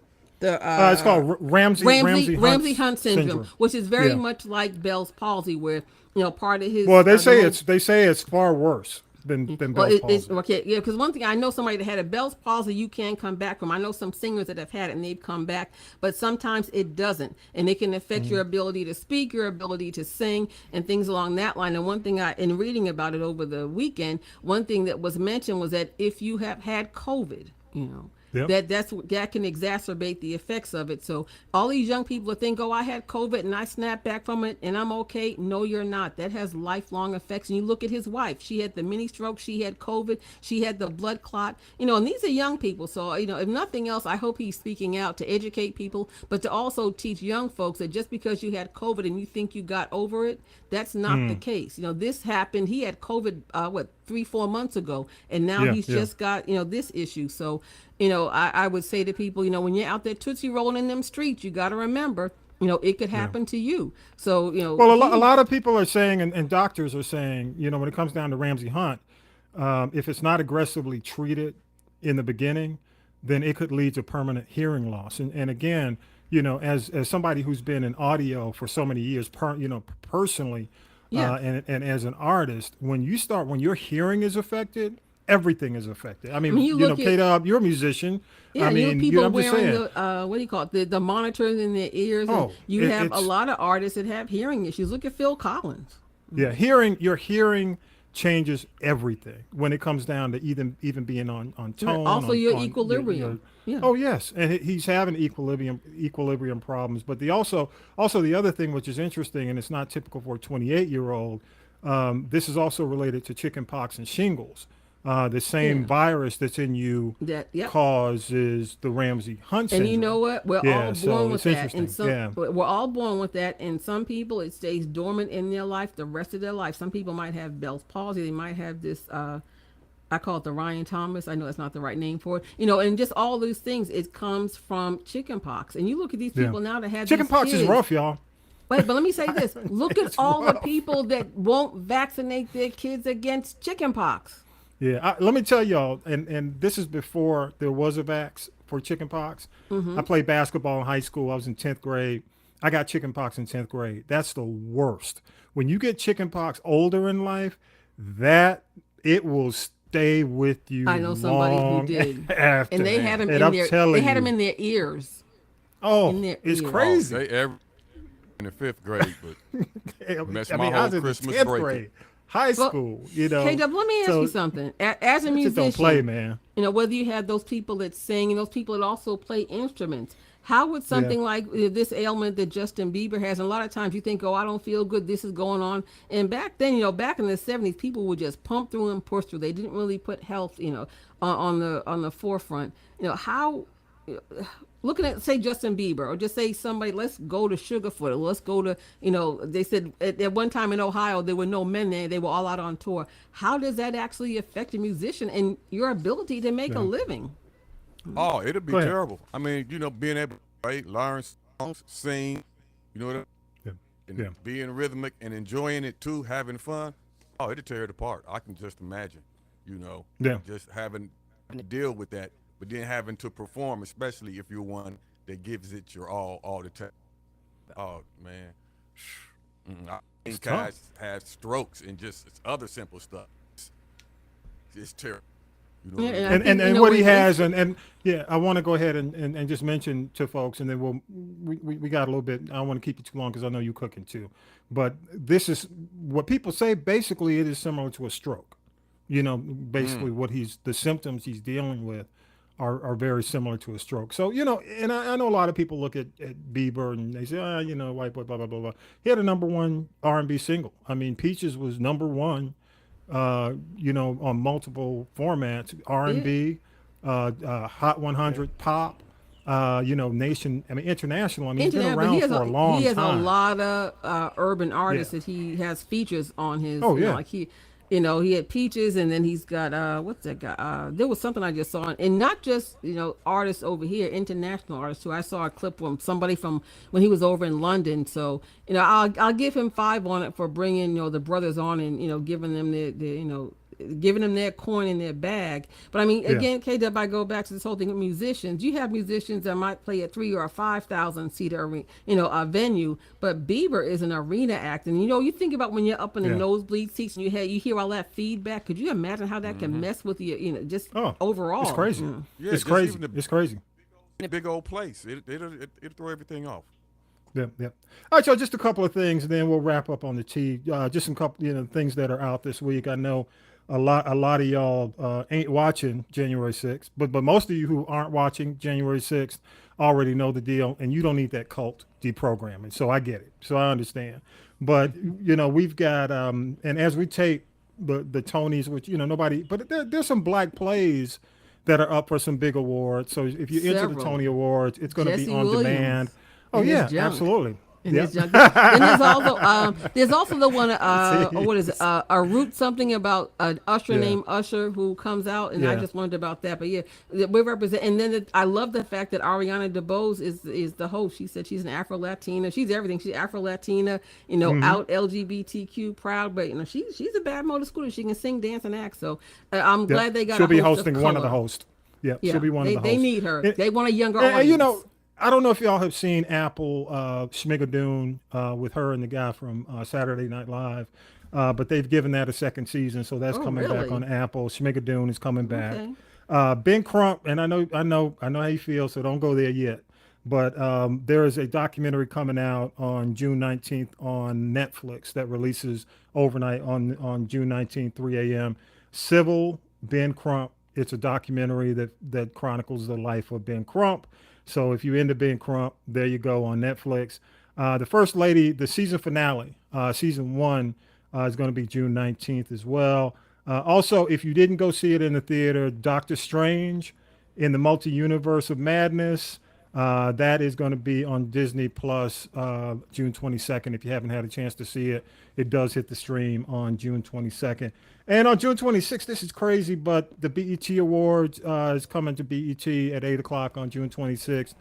It's called Ramsey Hunt syndrome, which is very much like Bell's palsy, where part of his. Well, they say it's far worse. than Well, Bell's palsy. it's okay, yeah. Because one thing I know, somebody that had a Bell's palsy, you can come back from. I know some singers that have had it and they've come back, but sometimes it doesn't, and it can affect your ability to speak, your ability to sing, and things along that line. And one thing in reading about it over the weekend, one thing that was mentioned was that if you have had COVID, Yep. that can exacerbate the effects of it. So all these young people that think, oh, I had COVID and I snapped back from it and I'm okay. No, you're not. That has lifelong effects. And you look at his wife, she had the mini stroke, she had COVID, she had the blood clot, and these are young people. So, if nothing else, I hope he's speaking out to educate people, but to also teach young folks that just because you had COVID and you think you got over it, that's not the case. This happened. He had COVID, 3-4 months ago, and now he's just got, this issue. So, I would say to people, when you're out there Tootsie rolling in them streets, you got to remember, it could happen to you. So, Well, a lot of people are saying, and doctors are saying, when it comes down to Ramsey Hunt, if it's not aggressively treated in the beginning, then it could lead to permanent hearing loss. And again, as somebody who's been in audio for so many years, personally, and as an artist, when your hearing is affected, everything is affected. I mean, K-Dub, you're a musician. Yeah, I mean, people I'm just wearing saying. the what do you call it? The monitors in their ears. Oh, and you have a lot of artists that have hearing issues. Look at Phil Collins. Yeah, your hearing changes everything when it comes down to even being on tone. Also, your equilibrium. Oh yes, and he's having equilibrium problems. But also the other thing, which is interesting, and it's not typical for a 28-year-old. This is also related to chickenpox and shingles. The same virus that's in you causes the Ramsey Hunt syndrome. And you know what? We're all born with that. And we're all born with that. And some people, it stays dormant in their life the rest of their life. Some people might have Bell's palsy. They might have this, I call it the Ryan Thomas. I know that's not the right name for it. And just all those things, it comes from chickenpox. And you look at these people now that have chickenpox these kids, is rough, y'all. Wait, but let me say this. Look at all the people that won't vaccinate their kids against chickenpox. Yeah, let me tell y'all, and this is before there was a vax for chickenpox. I played basketball in high school. I was in 10th grade. I got chickenpox in 10th grade. That's the worst. When you get chickenpox older in life, it will stay with you. I know somebody who did, after and they had them in their ears. Oh, it's crazy. They in the 5th grade, but messed my I was whole in Christmas 10th break. grade. High school, K-Dub, let me ask you something. As a musician, just don't play, man. Whether you have those people that sing and those people that also play instruments, how would something like this ailment that Justin Bieber has, and a lot of times you think, oh, I don't feel good, this is going on. And back then, back in the 70s, people would just pump through and push through. They didn't really put health, on the forefront. How... Looking at, say, Justin Bieber, or just say somebody, let's go to Sugarfoot, or let's go to, they said at one time in Ohio, there were no men there. They were all out on tour. How does that actually affect a musician and your ability to make a living? Oh, it'll be terrible. I mean, being able to write, learn songs, sing, and being rhythmic and enjoying it too, having fun. Oh, it'll tear it apart. I can just imagine, just having to deal with that. But then having to perform, especially if you're one that gives it your all the time. Oh, man. I think guys have strokes and just other simple stuff. It's terrible. And what he has, and I want to go ahead and just mention to folks, and then we got a little bit. I don't want to keep you too long because I know you're cooking too. But this is what people say. Basically, it is similar to a stroke. Basically the symptoms he's dealing with are very similar to a stroke. So, and I know a lot of people look at Bieber and they say, white boy, blah, blah, blah, blah. He had a #1 R&B single. I mean, Peaches was #1, on multiple formats, R&B, Hot 100 pop, international. I mean, he's been around for a long time. He has a lot of urban artists that he has features on his, he had Peaches, and then he's got what's that guy? There was something I just saw, and not just artists over here, international artists too. I saw a clip from somebody from when he was over in London. So I'll give him 5 on it for bringing the brothers on and giving them the giving them their coin in their bag. But I mean, again, KW, I go back to this whole thing with musicians. You have musicians that might play at 3,000 or 5,000 seat arena, a venue, but Bieber is an arena act. And you think about when you're up in the nosebleed seats and you hear all that feedback. Could you imagine how that can mess with you? Just overall, it's crazy. Yeah, it's crazy. It's crazy. Big old place. It'll throw everything off. Yep. All right, so just a couple of things, and then we'll wrap up on the tea. Just some couple, things that are out this week. I know a lot of y'all ain't watching January 6th, but most of you who aren't watching January 6th already know the deal, and you don't need that cult deprogramming. So I get it. So I understand. But we've got and as we tape the Tonys, which nobody, but there's some black plays that are up for some big awards. So if you enter the Tony Awards, it's going to be on demand. Oh yeah, absolutely. And there's also the one what is it? A root something about an Usher named Usher who comes out, and I just learned about that. But we represent. And then I love the fact that Ariana DeBose is the host. She said she's an Afro Latina. She's everything. She's Afro Latina. Out LGBTQ proud, but she's a bad motor scooter. She can sing, dance, and act. So I'm glad they got. She'll be hosting one of the hosts. Yeah, she'll be one of the hosts. They need her. They want a younger audience. I don't know if y'all have seen Apple Schmigadoon with her and the guy from Saturday Night Live, but they've given that a second season, so that's coming back on Apple. Schmigadoon is coming back. Ben Crump, and I know how you feel, so don't go there yet. But there is a documentary coming out on June 19th on Netflix that releases overnight on June 19th, 3 a.m. Civil Ben Crump. It's a documentary that chronicles the life of Ben Crump. So if you're into Ben Crump, there you go on Netflix. The First Lady, the season finale, season 1, is going to be June 19th as well. Also, if you didn't go see it in the theater, Doctor Strange in the Multi-Universe of Madness, that is going to be on Disney Plus June 22nd. If you haven't had a chance to see it, it does hit the stream on June 22nd. And on June 26th, this is crazy, but the BET Awards is coming to BET at 8 o'clock on June 26th.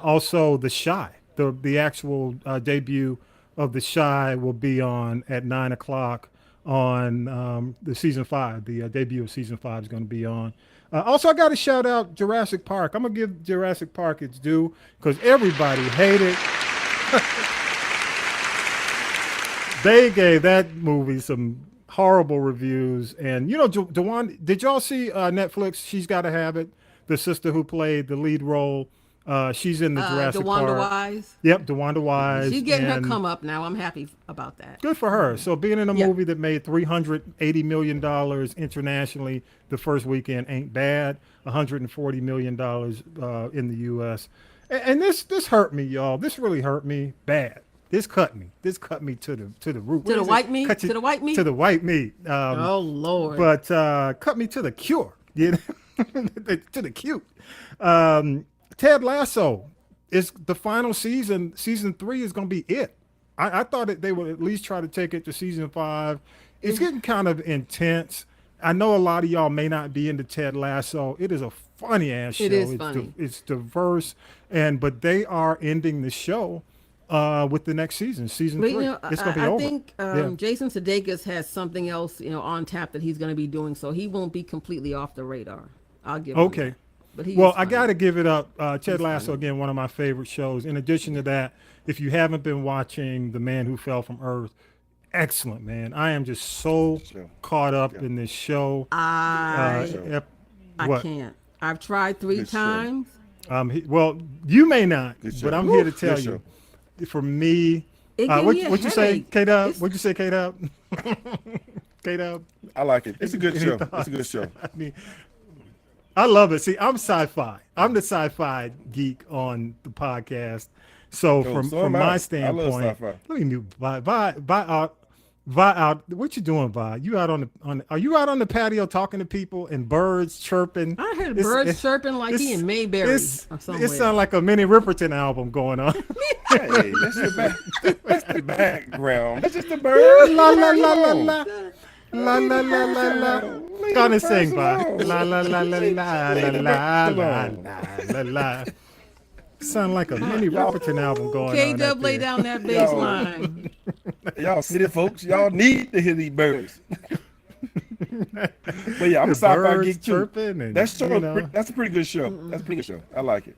Also, The Chi, the actual debut of The Chi will be on at 9 o'clock on the season 5. The debut of season 5 is going to be on. Also, I got to shout out Jurassic Park. I'm going to give Jurassic Park its due because everybody hated They gave that movie some horrible reviews. And, Dewan, did y'all see Netflix? She's Gotta Have It. The sister who played the lead role. She's in the Jurassic Park. DeWanda Wise. Yep, DeWanda Wise. She's getting her come up now. I'm happy about that. Good for her. So being in a movie that made $380 million internationally the first weekend ain't bad. $140 million in the U.S. And this hurt me, y'all. This really hurt me bad. This cut me. This cut me to the root. To the white meat? To the white meat? To the white meat. Oh, Lord. But cut me to the cure. To the cute. Ted Lasso is the final season. Season 3 is going to be it. I thought that they would at least try to take it to season 5. It's getting kind of intense. I know a lot of y'all may not be into Ted Lasso. It is a funny ass show. It is funny. It's diverse, but they are ending the show with the next season 3. It's going to be over. I think Jason Sudeikis has something else, on tap that he's going to be doing, so he won't be completely off the radar. I'll give him that. But I got to give it up. Ted Lasso, again, one of my favorite shows. In addition to that, if you haven't been watching The Man Who Fell from Earth, excellent, man. I am just so caught up in this show. I can't. I've tried 3 times. You may not, but I'm here to tell you. For me, what'd you say, K-Dub? What'd you say, K-Dub? K-Dub? I like it. It's a good show. It's a good show. I love it. See, I'm sci-fi. I'm the sci-fi geek on the podcast. So from my standpoint, let me mute. Vi out. What you doing, Vi? You out are you out on the patio talking to people and birds chirping? I heard birds chirping like he in Mayberry or somewhere. It sounds like a Minnie Riperton album going on. Hey, that's the background. That's just the bird. La la la la la. La la la la la. Go on and sing, Vi. La la la la la la la la la. Sound like a Minnie Riperton album going on. K-Dub lay down that bass line. Y'all city folks, y'all need to hear these birds. But yeah, I'm a The sci-fi birds geek too. chirping and, That's you know. that's a pretty good show. That's a pretty good show. I like it.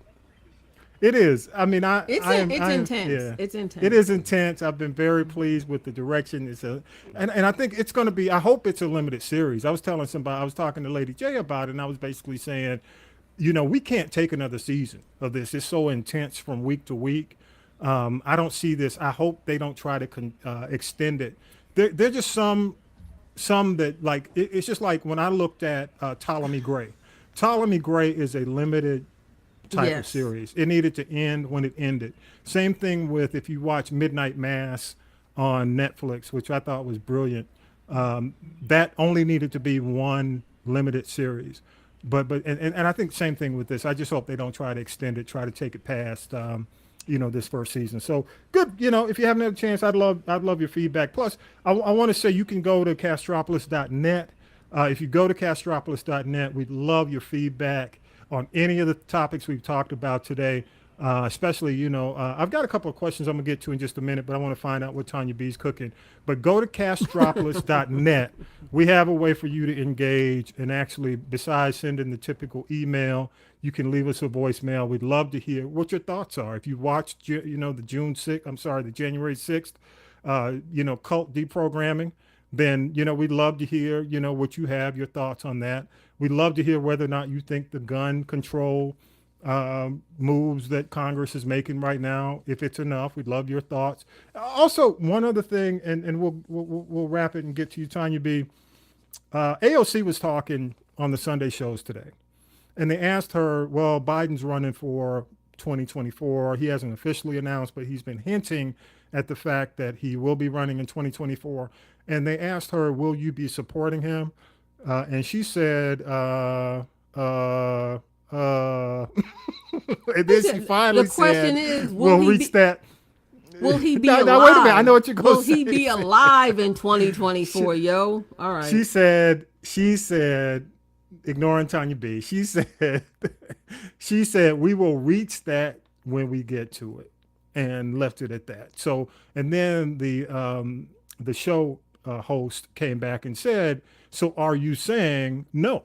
It is. I mean, It's intense. Yeah. It's intense. It is intense. I've been very pleased with the direction. And I think it's going to be. I hope it's a limited series. I was telling somebody. I was talking to Lady J about it, and I was basically saying, you know, we can't take another season of this. It's so intense from week to week. I don't see this. I hope they don't try to extend it. They're just some that like it's just like when I looked at Ptolemy Gray. Ptolemy Gray is a limited type of series. It needed to end when it ended. Same thing with if you watch Midnight Mass on Netflix, which I thought was brilliant. That only needed to be one limited series. But I think same thing with this. I just hope they don't try to extend it, try to take it past this first season. So good. If you haven't had a chance, I'd love your feedback. Plus, I want to say you can go to Castropolis.net. If you go to Castropolis.net, we'd love your feedback on any of the topics we've talked about today. Especially, I've got a couple of questions I'm gonna get to in just a minute, but I want to find out what Tanya B's cooking. But go to Castropolis.net. We have a way for you to engage, and actually, besides sending the typical email, you can leave us a voicemail. We'd love to hear what your thoughts are. If you watched, the January 6th, cult deprogramming, then, we'd love to hear, what you have, your thoughts on that. We'd love to hear whether or not you think the gun control moves that Congress is making right now, if it's enough. We'd love your thoughts. Also, one other thing, and we'll wrap it and get to you, Tanya B. AOC was talking on the Sunday shows today, and they asked her, well, Biden's running for 2024. He hasn't officially announced, but he's been hinting at the fact that he will be running in 2024. And they asked her, will you be supporting him? And she said, and then she finally the question said, is, we'll reach that. Will he be now, alive? Now, wait a minute. I know what you're going to say. Will he be alive in 2024, yo? All right. She said, ignoring Tanya B, she said, we will reach that when we get to it, and left it at that. So, and then the show host came back and said, so are you saying no?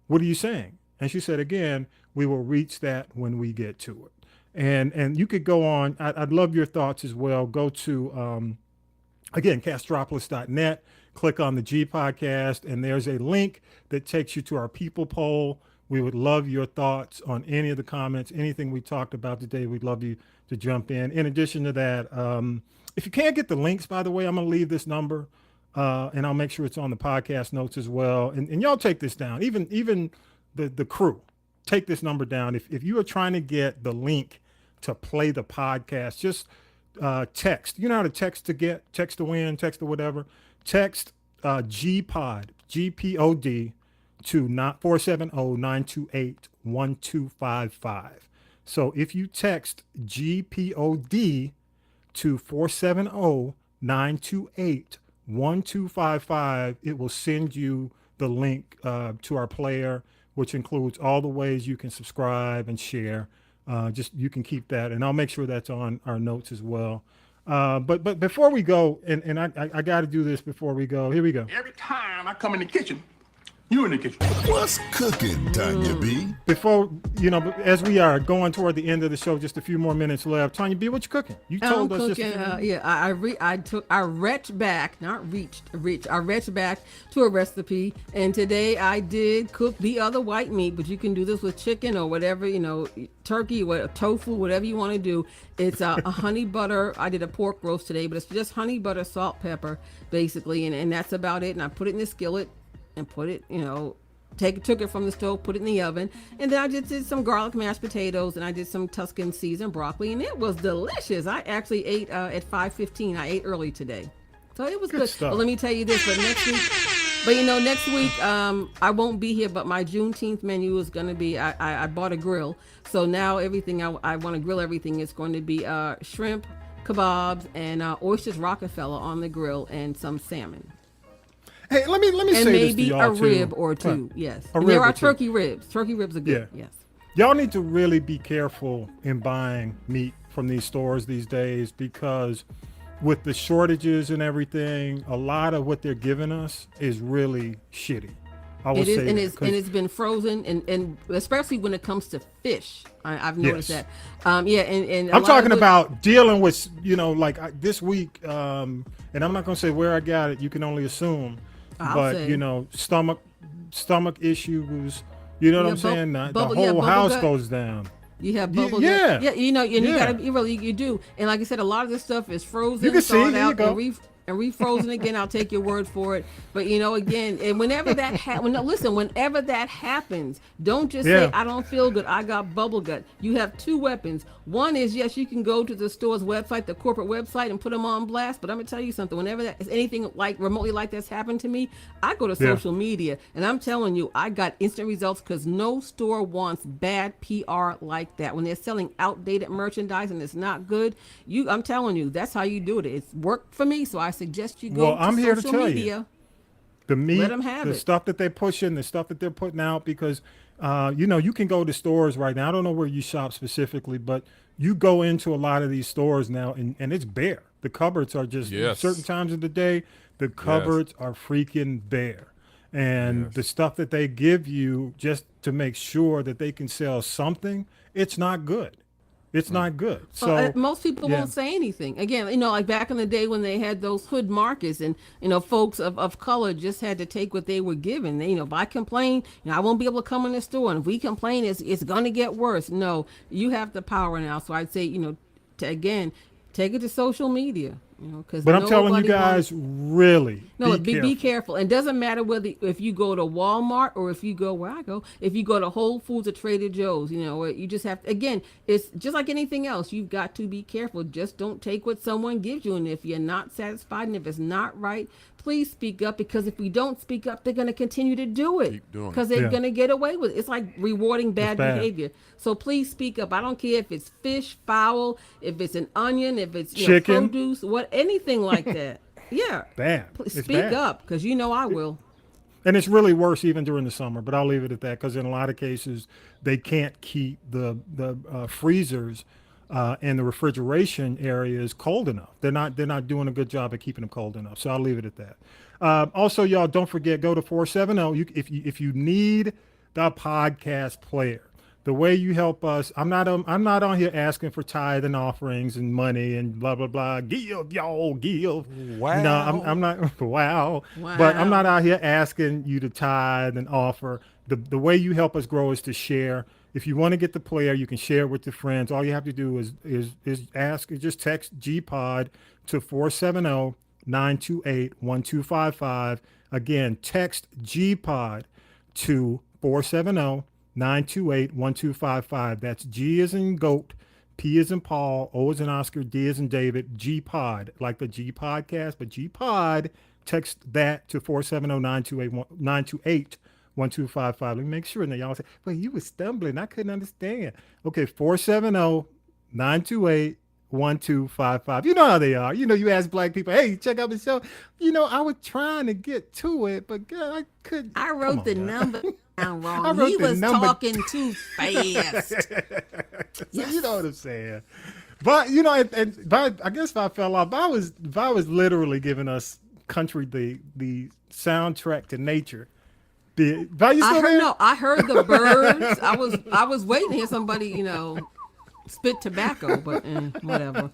What are you saying? And she said, again, we will reach that when we get to it. And you could go on. I'd love your thoughts as well. Go to, again, Castropolis.net, click on the G podcast, and there's a link that takes you to our people poll. We would love your thoughts on any of the comments, anything we talked about today. We'd love you to jump in. In addition to that, if you can't get the links, by the way, I'm going to leave this number, and I'll make sure it's on the podcast notes as well. And y'all take this down. Even the crew, take this number down. If you are trying to get the link to play the podcast, just text. You know how to text to win, text to whatever. Text GPOD, GPOD to 470-928-1255. So if you text GPOD to 470-928-1255, it will send you the link to our player, which includes all the ways you can subscribe and share. Just you can keep that, and I'll make sure that's on our notes as well. But before we go, and I got to do this before we go. Here we go. Every time I come in the kitchen, you in the kitchen. What's cooking, Tanya B? Before, as we are going toward the end of the show, just a few more minutes left. Tanya B, what you cooking? You told us cooking, I reached back to a recipe, and today I did cook the other white meat, but you can do this with chicken or whatever, turkey, tofu, whatever you want to do. It's a honey butter. I did a pork roast today, but it's just honey butter, salt, pepper, basically, and that's about it. And I put it in the skillet and put it, took it from the stove, put it in the oven, and then I just did some garlic mashed potatoes, and I did some Tuscan seasoned broccoli, and it was delicious. I actually ate at 5:15. I ate early today, so it was good. Well, let me tell you this, but next week, I won't be here, but my Juneteenth menu is going to be, I bought a grill, so now everything I want to grill everything is going to be shrimp kebabs and oysters Rockefeller on the grill and some salmon. Hey, let me and say maybe this to y'all a rib or two. Yes, there are turkey ribs. Turkey ribs are good. Yeah. Yes. Y'all need to really be careful in buying meat from these stores these days, because with the shortages and everything, a lot of what they're giving us is really shitty. I would say and that, it's been frozen, and especially when it comes to fish, I've noticed Yes. that. And a I'm lot talking of about dealing with, this week, and I'm not going to say where I got it. You can only assume, I'll but say. stomach issues. You know what I'm saying? The whole house gut. goes down. You have bubble yeah. gut. Yeah, and you Yeah. gotta you do. And like I said, a lot of this stuff is frozen, You can see, thawed here you out, go. and refrozen again. I'll take your word for it. But again, and whenever that whenever that happens, don't just say I don't feel good, I got bubble gut. You have two weapons. One is, yes, you can go to the store's website, the corporate website, and put them on blast. But I'm gonna tell you something. Whenever that is anything like remotely like that's happened to me, I go to social media, and I'm telling you, I got instant results because no store wants bad PR like that. When they're selling outdated merchandise and it's not good, I'm telling you, that's how you do it. It's worked for me, so I suggest you go to I'm here to social tell media. you, the meat, Let 'em have the it. stuff that they're pushing, the stuff that they're putting out, because you can go to stores right now. I don't know where you shop specifically, but you go into a lot of these stores now, and it's bare. The cupboards are just Yes. certain times of the day. The cupboards are freaking bare, and the stuff that they give you just to make sure that they can sell something, it's not good. It's not good. So Most people won't say anything. Again, like back in the day when they had those hood markets, and folks of color just had to take what they were given. If I complain, I won't be able to come in the store, and if we complain, it's going to get worse. No, you have the power now. So I'd say, again, take it to social media. But I'm telling you guys, really, be careful. And doesn't matter if you go to Walmart or if you go where I go, if you go to Whole Foods or Trader Joe's, you just have to, again, it's just like anything else. You've got to be careful. Just don't take what someone gives you. And if you're not satisfied and if it's not right, please speak up, because if we don't speak up, they're going to continue to do it because they're going to get away with it. It's like rewarding bad behavior. So please speak up. I don't care if it's fish, fowl, if it's an onion, if it's chicken, produce, anything like that. Yeah. Bad. Speak up, because I will. And it's really worse even during the summer, but I'll leave it at that, because in a lot of cases they can't keep the freezers and the refrigeration areas cold enough. They're not doing a good job at keeping them cold enough. So I'll leave it at that. Also, y'all, don't forget, go to 470. If you need the podcast player, the way you help us, I'm not on here asking for tithe and offerings and money and blah blah blah. Give, y'all, give. Wow. No, I'm not. Wow. But I'm not out here asking you to tithe and offer. The way you help us grow is to share. If you want to get the player, you can share it with your friends. All you have to do is just text GPod to 470-928-1255. Again, text GPod to 470-928-1255. That's G as in goat, P as in Paul, O as in Oscar, D as in David, G-Pod, like the G-Podcast, but G-Pod, text that to 470-928-1255. Let me make sure. Now y'all say, well, you were stumbling. I couldn't understand. Okay, 470-928-1255. You know how they are. You ask black people, hey, check out the show. I was trying to get to it, but God, I couldn't. I wrote the number down wrong. He was talking too fast. So you know what I'm saying. But but I guess if I fell off, if I was literally giving us country the soundtrack to nature. I heard the birds. I was waiting to hear somebody, spit tobacco, but whatever.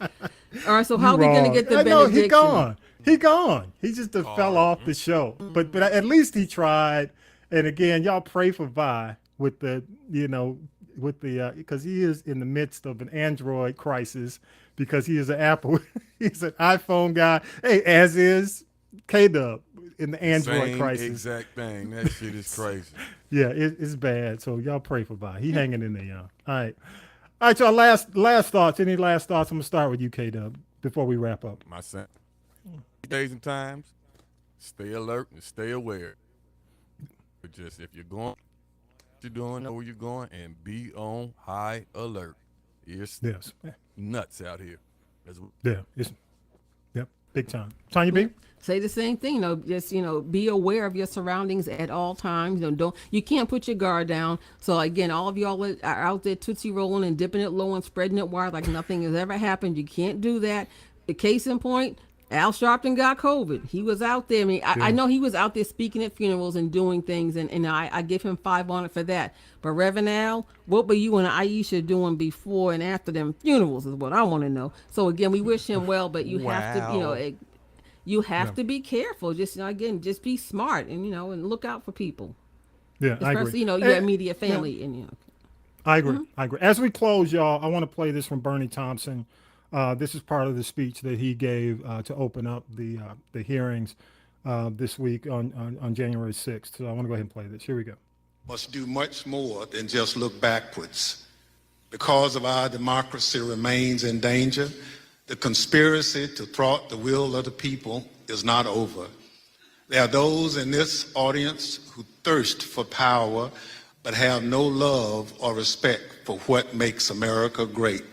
All right, so how are we going to get the benediction? He gone. He just fell off the show. But at least he tried. And again, y'all pray for Vi with the because he is in the midst of an Android crisis, because he is an Apple, he's an iPhone guy. Hey, as is K-Dub in the Android crisis. Exact thing. That shit is crazy. Yeah, it's bad. So y'all pray for Vi. He hanging in there, y'all. All right, y'all. Last thoughts. Any last thoughts? I'm gonna start with you, K-Dub, before we wrap up. My son. Days and times, stay alert and stay aware. But just if you're going, what you're doing, know where you're going, and be on high alert. It's nuts out here. Big time. Tanya B? Say the same thing. Just be aware of your surroundings at all times. You can't put your guard down. So again, all of y'all are out there tootsie rolling and dipping it low and spreading it wide like nothing has ever happened. You can't do that. The case in point, Al Sharpton got COVID. He was out there. I mean, I know he was out there speaking at funerals and doing things, and I give him 5 on it for that. But Reverend Al, what were you and Aisha doing before and after them funerals is what I want to know. So again, we wish him well, but you have to, you have to be careful. Just again, just be smart and and look out for people. Yeah, especially I agree. your immediate family and I agree. I agree. As we close, y'all, I want to play this from Bernie Thompson. This is part of the speech that he gave to open up the hearings this week on January 6th. So I want to go ahead and play this. Here we go. Must do much more than just look backwards. Because of our democracy remains in danger, the conspiracy to thwart the will of the people is not over. There are those in this audience who thirst for power but have no love or respect for what makes America great.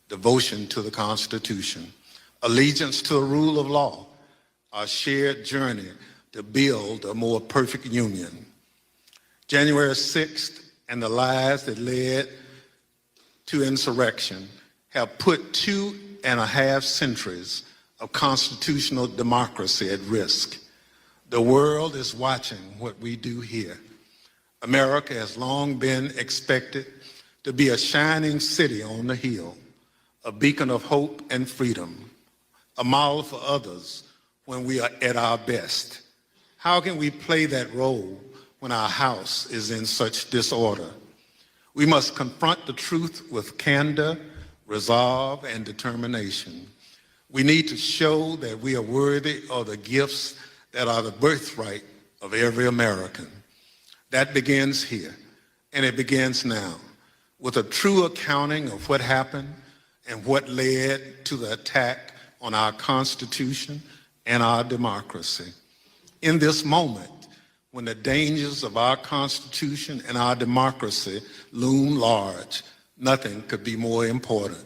Devotion to the Constitution, allegiance to the rule of law, our shared journey to build a more perfect union. January 6th and the lies that led to insurrection have put 2.5 centuries of constitutional democracy at risk. The world is watching what we do here. America has long been expected to be a shining city on the hill, a beacon of hope and freedom, a model for others when we are at our best. How can we play that role when our house is in such disorder? We must confront the truth with candor, resolve, and determination. We need to show that we are worthy of the gifts that are the birthright of every American. That begins here, and it begins now, with a true accounting of what happened and what led to the attack on our Constitution and our democracy. In this moment, when the dangers of our Constitution and our democracy loom large, nothing could be more important.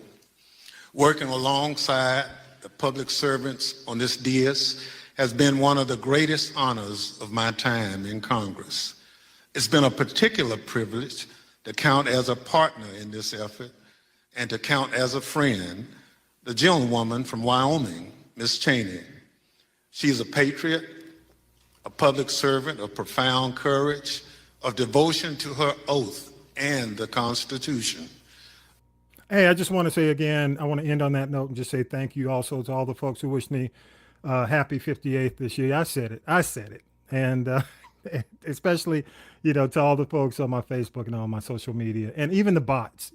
Working alongside the public servants on this dais has been one of the greatest honors of my time in Congress. It's been a particular privilege to count as a partner in this effort and to count as a friend, the gentlewoman from Wyoming, Ms. Cheney. She's a patriot, a public servant of profound courage, of devotion to her oath and the Constitution. Hey, I just want to say again, I want to end on that note and just say thank you also to all the folks who wished me happy 58th this year. I said it. And especially, to all the folks on my Facebook and on my social media, and even the bots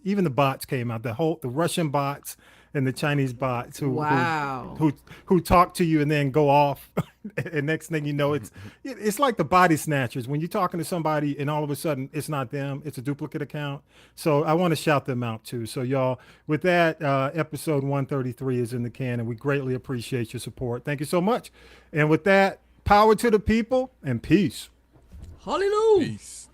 came out, the Russian bots and the Chinese bots who talk to you and then go off. And next thing you know, it's like the body snatchers. When you're talking to somebody and all of a sudden it's not them, it's a duplicate account. So I want to shout them out too. So y'all, with that, episode 133 is in the can, and we greatly appreciate your support. Thank you so much. And with that, power to the people and peace. Hallelujah. Peace.